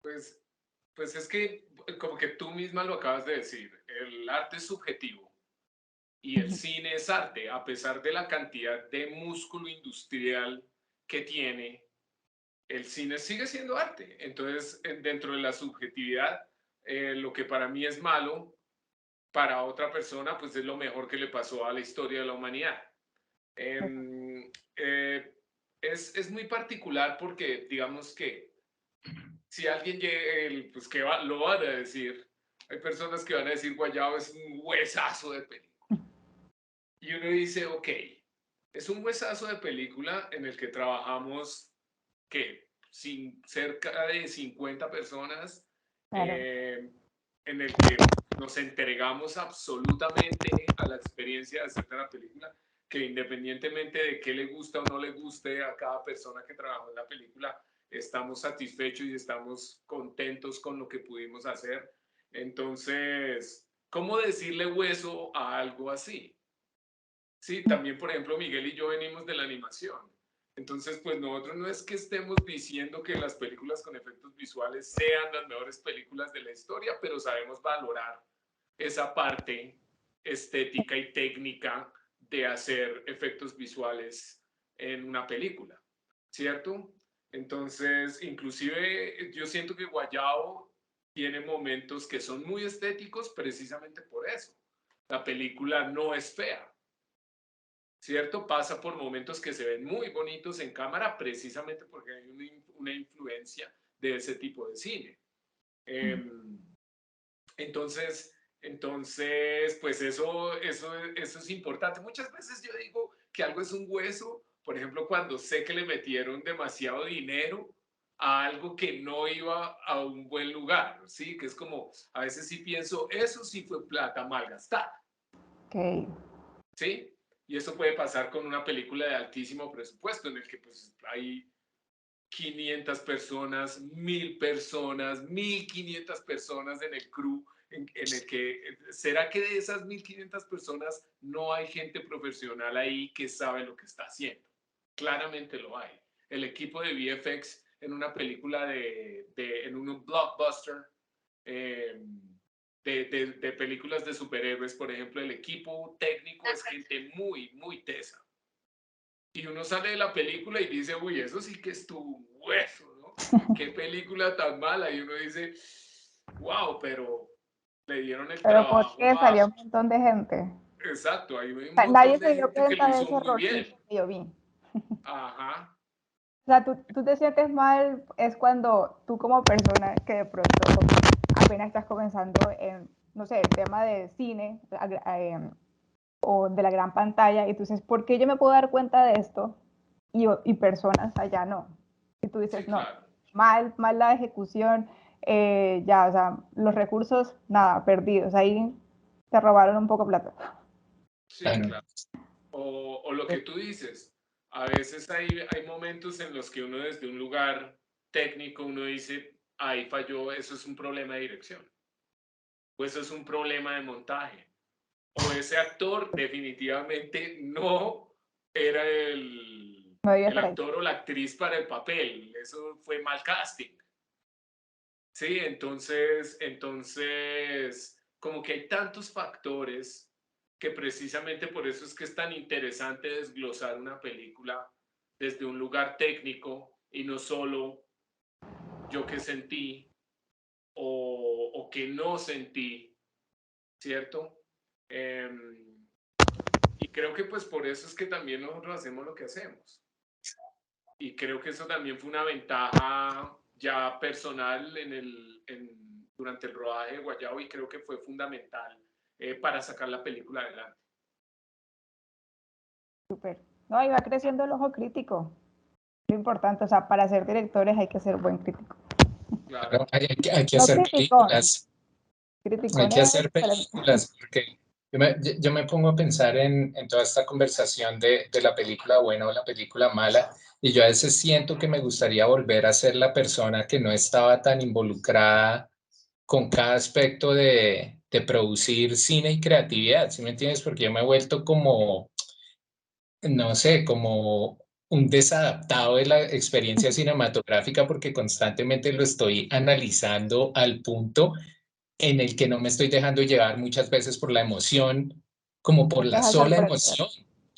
Pues, pues es que, como que tú misma lo acabas de decir, el arte es subjetivo y el cine es arte, a pesar de la cantidad de músculo industrial que tiene, el cine sigue siendo arte. Entonces, dentro de la subjetividad, lo que para mí es malo, para otra persona, pues es lo mejor que le pasó a la historia de la humanidad. Em, eh, es muy particular porque, digamos que si alguien llega, pues que lo van a decir, hay personas que van a decir Guayabo es un huesazo de película. Y uno dice, ok, es un huesazo de película en el que trabajamos, ¿qué? Cerca de 50 personas, Claro. en el que nos entregamos absolutamente a la experiencia de hacer la película, que independientemente de qué le gusta o no le guste a cada persona que trabajó en la película, estamos satisfechos y estamos contentos con lo que pudimos hacer. Entonces, ¿cómo decirle hueso a algo así? Sí, también, por ejemplo, Miguel y yo venimos de la animación. Entonces, pues nosotros no es que estemos diciendo que las películas con efectos visuales sean las mejores películas de la historia, pero sabemos valorar esa parte estética y técnica de hacer efectos visuales en una película, ¿cierto? Entonces, inclusive yo siento que Guayao tiene momentos que son muy estéticos precisamente por eso. La película no es fea, ¿cierto? Pasa por momentos que se ven muy bonitos en cámara precisamente porque hay una influencia de ese tipo de cine. Eh, entonces, pues eso es importante. Muchas veces yo digo que algo es un hueso, por ejemplo, cuando sé que le metieron demasiado dinero a algo que no iba a un buen lugar, ¿sí? Que es como, a veces sí pienso, eso sí fue plata mal gastada. Ok. ¿Sí? Y eso puede pasar con una película de altísimo presupuesto en el que pues hay 500 personas, 1000 personas, 1500 personas en el crew, en el que, ¿será que de esas 1500 personas no hay gente profesional ahí que sabe lo que está haciendo? Claramente lo hay. El equipo de VFX en una película en un blockbuster, eh, de películas de superhéroes, por ejemplo, el equipo técnico es gente muy, muy tesa. Y uno sale de la película y dice, uy, eso sí que es tu hueso, ¿no? Qué película tan mala. Y uno dice, wow, pero le dieron el Pero trabajo porque a... salió un montón de gente. Exacto, hay un O sea, nadie montón de se dio gente que lo cuenta de hizo ese muy errorcito bien. que yo vi. Ajá, O sea, tú te sientes mal es cuando tú como persona que de pronto apenas estás comenzando en, no sé, el tema de cine o de la gran pantalla y tú dices, ¿por qué yo me puedo dar cuenta de esto y personas allá no? Y tú dices, sí, no, claro. mal la ejecución, ya, o sea, los recursos, nada, perdidos. Ahí te robaron un poco de plata. Sí, claro. O lo que tú dices, a veces hay momentos en los que uno desde un lugar técnico, uno dice, ahí falló, eso es un problema de dirección, o eso es un problema de montaje, o ese actor definitivamente no era No debía el estar ahí. actor o la actriz para el papel, eso fue mal casting. Sí, entonces, como que hay tantos factores que precisamente por eso es que es tan interesante desglosar una película desde un lugar técnico y no solo yo que sentí o que no sentí, ¿cierto? Y creo que pues por eso es que también nosotros hacemos lo que hacemos. Y creo que eso también fue una ventaja ya personal durante el rodaje de Guayabo y creo que fue fundamental para sacar la película adelante. súper. No, y va creciendo el ojo crítico. Lo importante, o sea, para ser directores hay que ser buen crítico. Claro. Hay que No hacer criticón, películas. Hay criticón que es hacer diferente. películas, porque yo me pongo a pensar en toda esta conversación de la película buena o la película mala, y yo a veces siento que me gustaría volver a ser la persona que no estaba tan involucrada con cada aspecto de producir cine y creatividad, ¿sí me entiendes? Porque yo me he vuelto como, no sé, como un desadaptado de la experiencia cinematográfica porque constantemente lo estoy analizando al punto en el que no me estoy dejando llevar muchas veces por la emoción, como por Te la dejas sola sorprender. emoción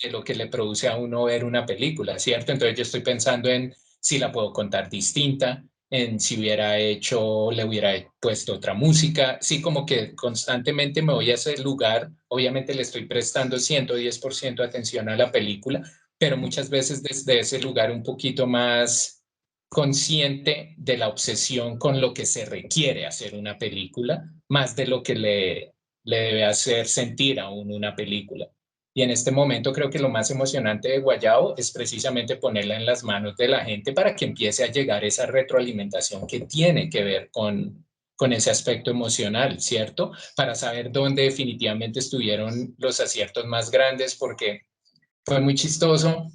de lo que le produce a uno ver una película, ¿cierto? Entonces yo estoy pensando en si la puedo contar distinta, en si hubiera hecho, le hubiera puesto otra música, sí, como que constantemente me voy a ese lugar, obviamente le estoy prestando 110% atención a la película, pero muchas veces desde ese lugar un poquito más consciente de la obsesión con lo que se requiere hacer una película, más de lo que le debe hacer sentir a uno una película. Y en este momento creo que lo más emocionante de Guayabo es precisamente ponerla en las manos de la gente para que empiece a llegar esa retroalimentación que tiene que ver con ese aspecto emocional, ¿cierto? Para saber dónde definitivamente estuvieron los aciertos más grandes, porque fue muy chistoso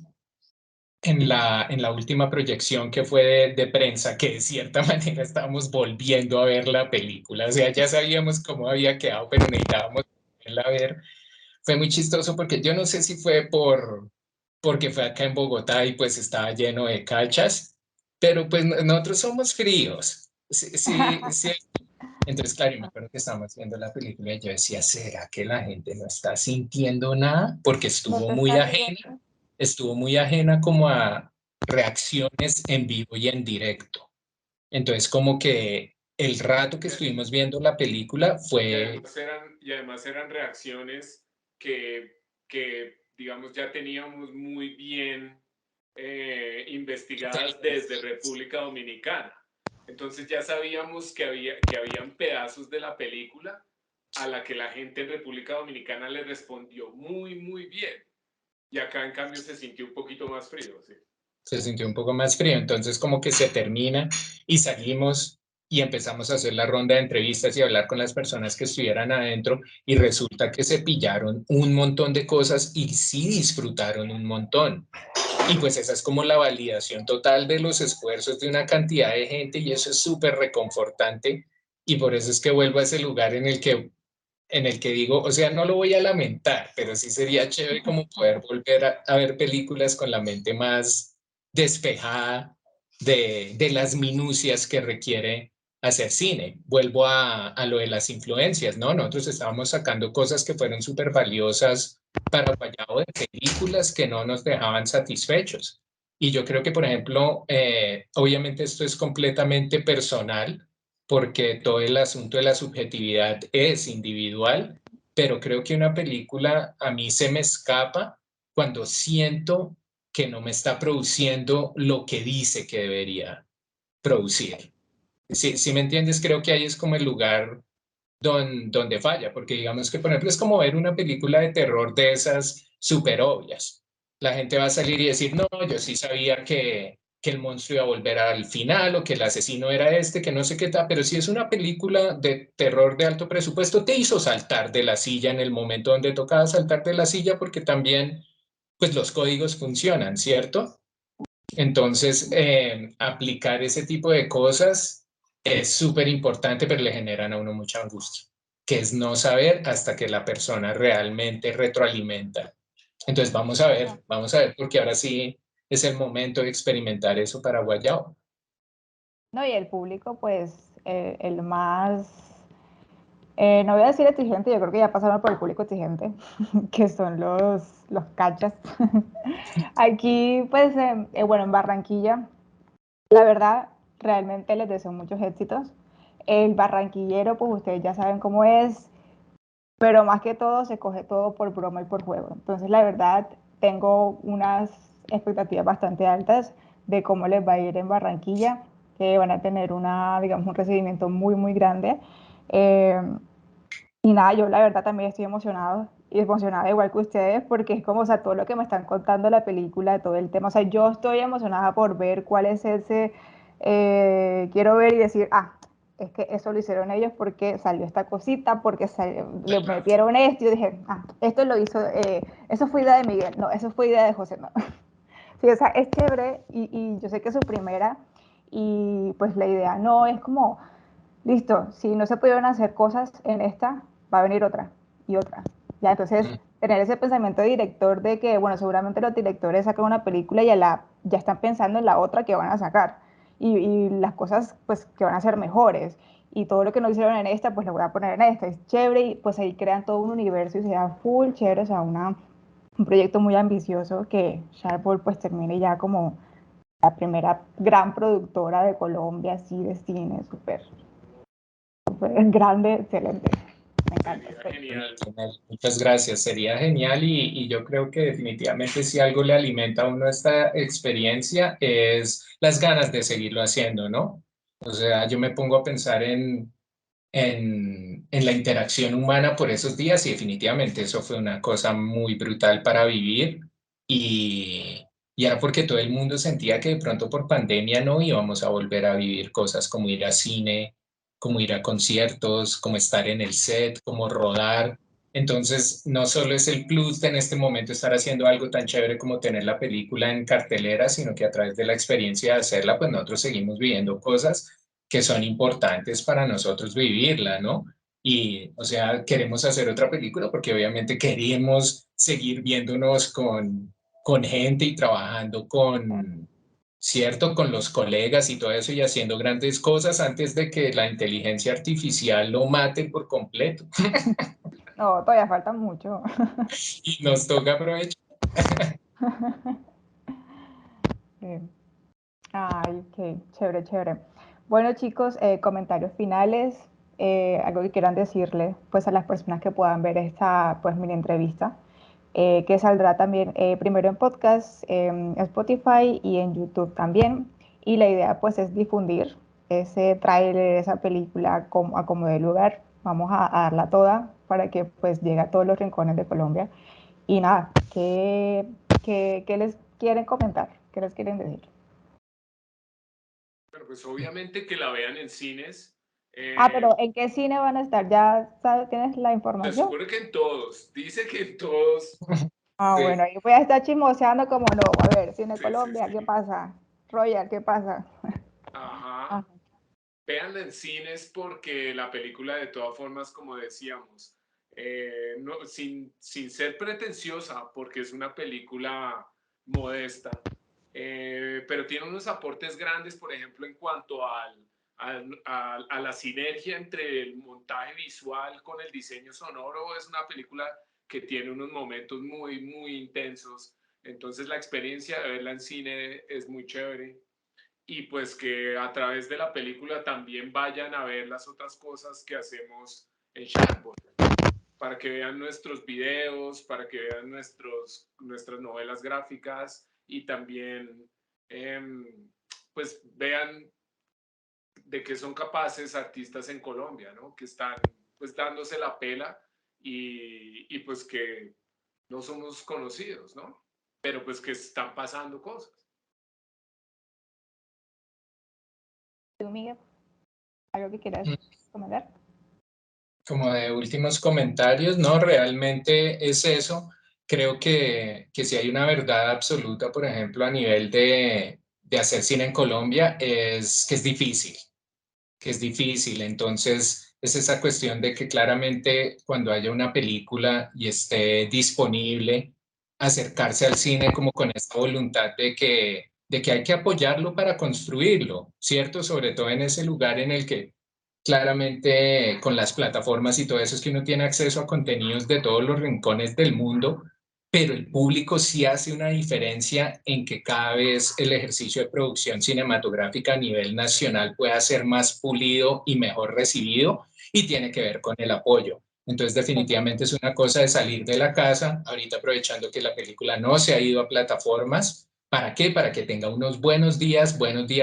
en la última proyección que fue de prensa, que de cierta manera estábamos volviendo a ver la película. O sea, ya sabíamos cómo había quedado, pero necesitábamos volverla a ver. Fue muy chistoso porque yo no sé si fue porque fue acá en Bogotá y pues estaba lleno de cachas, pero pues nosotros somos fríos. Sí, sí, sí. Entonces, claro, me acuerdo que estábamos viendo la película y yo decía, ¿será que la gente no está sintiendo nada? Porque No te estás riendo. estuvo muy ajena como a reacciones en vivo y en directo. Entonces, como que el rato que estuvimos viendo la película fue... Y además eran reacciones digamos, ya teníamos muy bien investigadas desde República Dominicana. Entonces ya sabíamos que habían pedazos de la película a la que la gente en República Dominicana le respondió muy, muy bien. Y acá, en cambio, se sintió un poquito más frío, sí. Se sintió un poco más frío, entonces como que se termina y salimos y empezamos a hacer la ronda de entrevistas y hablar con las personas que estuvieran adentro y resulta que se pillaron un montón de cosas y sí disfrutaron un montón. Y pues esa es como la validación total de los esfuerzos de una cantidad de gente y eso es súper reconfortante y por eso es que vuelvo a ese lugar en el que digo, o sea, no lo voy a lamentar, pero sí sería chévere como poder volver a ver películas con la mente más despejada de las minucias que requiere hacer cine. Vuelvo a lo de las influencias, ¿no? Nosotros estábamos sacando cosas que fueron súper valiosas para Guayabo de películas que no nos dejaban satisfechos. Y yo creo que, por ejemplo, obviamente esto es completamente personal, porque todo el asunto de la subjetividad es individual, pero creo que una película a mí se me escapa cuando siento que no me está produciendo lo que dice que debería producir. Si me entiendes, creo que ahí es como el lugar donde falla, porque digamos que, por ejemplo, es como ver una película de terror de esas súper obvias. La gente va a salir y decir, no, yo sí sabía que el monstruo iba a volver al final o que el asesino era este, que no sé qué tal, pero si es una película de terror de alto presupuesto, te hizo saltar de la silla en el momento donde tocaba saltar de la silla porque también, pues los códigos funcionan, ¿cierto? Entonces, aplicar ese tipo de cosas es súper importante, pero le generan a uno mucha angustia, que es no saber hasta que la persona realmente retroalimenta. Entonces, vamos a ver, porque ahora sí es el momento de experimentar eso para Guayao. No, y el público, pues, el más, no voy a decir exigente, yo creo que ya pasaron por el público exigente, que son los cachas. Aquí, pues, bueno, en Barranquilla, la verdad, realmente les deseo muchos éxitos. El barranquillero, pues ustedes ya saben cómo es, pero más que todo se coge todo por broma y por juego. Entonces, la verdad, tengo unas expectativas bastante altas de cómo les va a ir en Barranquilla, que van a tener una, digamos, un recibimiento muy, muy grande. Eh, y nada, yo la verdad también estoy emocionado emocionada igual que ustedes porque es como, o sea, todo lo que me están contando la película, todo el tema, o sea, yo estoy emocionada por ver cuál es ese, quiero ver y decir, es que eso lo hicieron ellos porque salió esta cosita, porque le metieron esto, y yo dije, esto lo hizo, eso fue idea de Miguel, no, eso fue idea de José, no. Sí, o sea, es chévere y yo sé que es su primera y pues la idea no es como, listo, si no se pudieron hacer cosas en esta, va a venir otra y otra. Ya, entonces, tener ese pensamiento de director de que, bueno, seguramente los directores sacan una película y ya están pensando en la otra que van a sacar y las cosas pues que van a ser mejores. Y todo lo que no hicieron en esta, pues lo voy a poner en esta. Es chévere y pues ahí crean todo un universo y se da full chévere, o sea, un proyecto muy ambicioso que Sharpball pues termine ya como la primera gran productora de Colombia, así de cine, súper grande, excelente. Me encanta. Sería genial. Muchas gracias, sería genial y yo creo que definitivamente si algo le alimenta a uno esta experiencia es las ganas de seguirlo haciendo, ¿no? O sea, yo me pongo a pensar en la interacción humana por esos días y definitivamente eso fue una cosa muy brutal para vivir y era porque todo el mundo sentía que de pronto por pandemia no íbamos a volver a vivir cosas como ir a cine, como ir a conciertos, como estar en el set, como rodar. Entonces, no solo es el plus de en este momento estar haciendo algo tan chévere como tener la película en cartelera, sino que a través de la experiencia de hacerla, pues nosotros seguimos viviendo cosas que son importantes para nosotros vivirla, ¿no? Y, o sea, queremos hacer otra película porque obviamente queremos seguir viéndonos con gente y trabajando con, ¿cierto? Con los colegas y todo eso y haciendo grandes cosas antes de que la inteligencia artificial lo mate por completo. No, todavía falta mucho. Y nos toca aprovechar. Ay, qué chévere, chévere. Bueno, chicos, comentarios finales, algo que quieran decirle pues a las personas que puedan ver esta pues mini entrevista, que saldrá también primero en podcast, en Spotify y en YouTube también. Y la idea pues es difundir ese tráiler, esa película a como de lugar. Vamos a darla toda para que pues llegue a todos los rincones de Colombia. Y nada, ¿qué les quieren comentar? ¿Qué les quieren decir? Pero pues obviamente que la vean en cines. Pero ¿en qué cine van a estar? ¿Ya sabes, tienes la Se información? supone que en todos. Dice que en todos. Bueno, Sí. ahí voy a estar chismoseando como no. A ver, Cine Sí, sí, Colombia, sí. ¿qué pasa? Royal, ¿qué pasa? Ajá. Ah, Véanla en cines porque la película de todas formas, como decíamos, sin ser pretenciosa, porque es una película modesta, pero tiene unos aportes grandes, por ejemplo, en cuanto a la sinergia entre el montaje visual con el diseño sonoro. Es una película que tiene unos momentos muy, muy intensos. Entonces la experiencia de verla en cine es muy chévere y pues que a través de la película también vayan a ver las otras cosas que hacemos en Sharkboy, para que vean nuestros videos, para que vean nuestras novelas gráficas y también pues vean de qué son capaces artistas en Colombia, ¿no? Que están pues dándose la pela y pues que no somos conocidos, ¿no? Pero pues que están pasando cosas. ¿tú, Miguel? ¿Algo que quieras comentar? Como de últimos comentarios, no, realmente es eso. Creo que si hay una verdad absoluta, por ejemplo, a nivel de hacer cine en Colombia, es que es difícil, que es difícil. Entonces, es esa cuestión de que claramente cuando haya una película y esté disponible, acercarse al cine como con esta voluntad de que hay que apoyarlo para construirlo, ¿cierto? Sobre todo en ese lugar en el que claramente con las plataformas y todo eso es que uno tiene acceso a contenidos de todos los rincones del mundo, pero el público sí hace una diferencia en que cada vez el ejercicio de producción cinematográfica a nivel nacional pueda ser más pulido y mejor recibido y tiene que ver con el apoyo. Entonces definitivamente es una cosa de salir de la casa, ahorita aprovechando que la película no se ha ido a plataformas. ¿Para qué? Para que tenga unos buenos días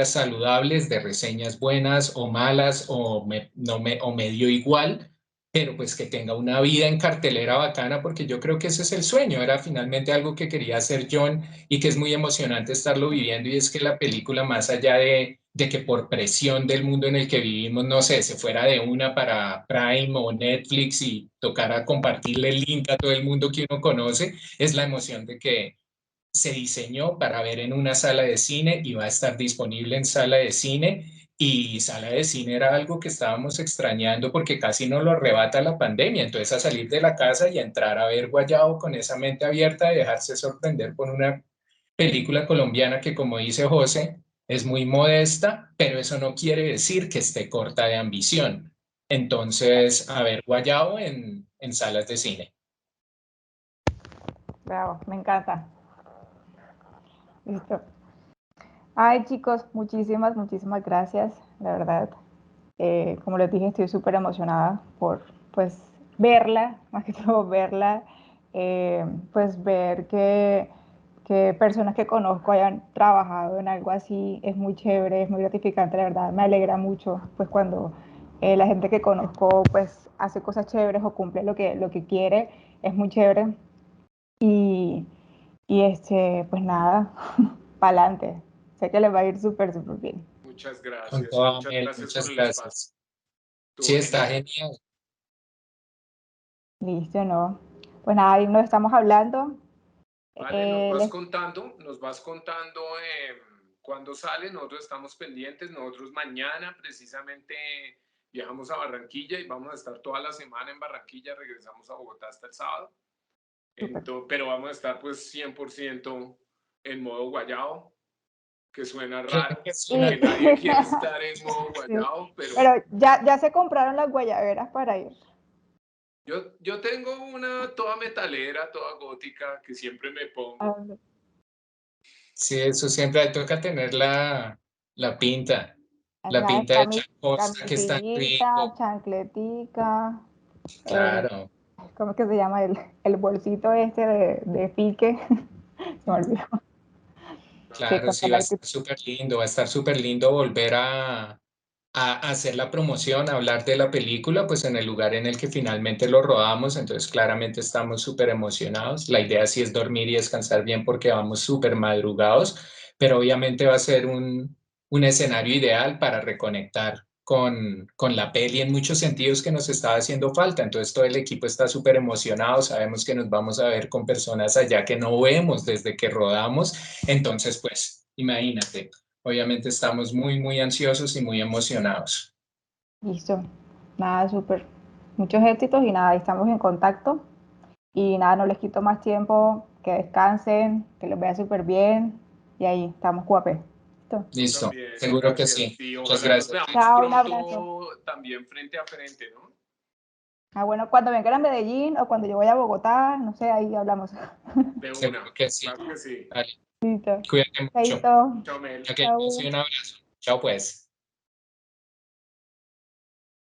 saludables de reseñas buenas o malas o medio igual, pero pues que tenga una vida en cartelera bacana, porque yo creo que ese es el sueño, era finalmente algo que quería hacer John y que es muy emocionante estarlo viviendo, y es que la película, más allá de que por presión del mundo en el que vivimos, no sé, se fuera de una para Prime o Netflix y tocara compartirle el link a todo el mundo que uno conoce, es la emoción de que se diseñó para ver en una sala de cine y va a estar disponible en sala de cine. Y sala de cine era algo que estábamos extrañando porque casi nos lo arrebata la pandemia. Entonces, a salir de la casa y a entrar a ver Guayabo con esa mente abierta, de dejarse sorprender por una película colombiana que, como dice José, es muy modesta, pero eso no quiere decir que esté corta de ambición. Entonces, a ver Guayabo en salas de cine. Bravo, me encanta. Listo. Ay, chicos, muchísimas gracias, la verdad. Como les dije, estoy súper emocionada por, pues, verla, más que todo verla, pues ver que personas que conozco hayan trabajado en algo así es muy chévere, es muy gratificante, la verdad, me alegra mucho, pues, cuando la gente que conozco, pues, hace cosas chéveres o cumple lo que quiere, es muy chévere. Y, pues nada, para adelante. Sé que les va a ir súper bien. Con toda Muchas Mel, gracias por muchas el espacio. gracias. Sí, Estuvo está genial. genial. Listo, ¿no? Pues nada, ahí nos estamos hablando. Vale, nos vas Les contando, cuándo sale, nosotros estamos pendientes, nosotros mañana precisamente viajamos a Barranquilla y vamos a estar toda la semana en Barranquilla, regresamos a Bogotá hasta el sábado, súper. pero vamos a estar pues 100% en modo guayao, que suena Claro raro, que sí, Y, porque nadie quiere estar en modo sí, guayao, pero pero ya se compraron las guayaberas para ir. yo tengo una toda metalera, toda gótica, que siempre me Ah, pongo. sí, eso siempre toca tener o la sea, pinta de chacosa que es tan camisita, rico. chancletica, el, Claro, ¿cómo es que se llama? El bolsito este de pique. Se me olvidó. Sí, claro, con sí, toda va a la estar súper lindo, va a estar súper lindo volver a hacer la promoción, a hablar de la película, pues en el lugar en el que finalmente lo rodamos, entonces claramente estamos súper emocionados. La idea sí es dormir y descansar bien porque vamos súper madrugados, pero obviamente va a ser un escenario ideal para reconectar con la peli en muchos sentidos que nos estaba haciendo falta. Entonces todo el equipo está súper emocionado, sabemos que nos vamos a ver con personas allá que no vemos desde que rodamos, entonces pues imagínate. Obviamente estamos muy ansiosos y muy emocionados. Listo. Nada, súper. Muchos éxitos y nada, ahí estamos en contacto. Y nada, no les quito más tiempo. Que descansen, que los vea súper bien. Y ahí estamos guapes. ¿Listo? Tú Listo, también, seguro que gracias. sí. Y Muchas ojalá nos gracias. veamos Chao, un abrazo. pronto también frente a frente, ¿no? Ah, bueno, cuando vengan a Medellín o cuando yo vaya a Bogotá, no sé, ahí hablamos. De Seguro una, que sí. claro que sí. Vale, Listo. cuídate mucho. Chaito. Chao, Mel. Ok, Chao. un abrazo. Chao pues.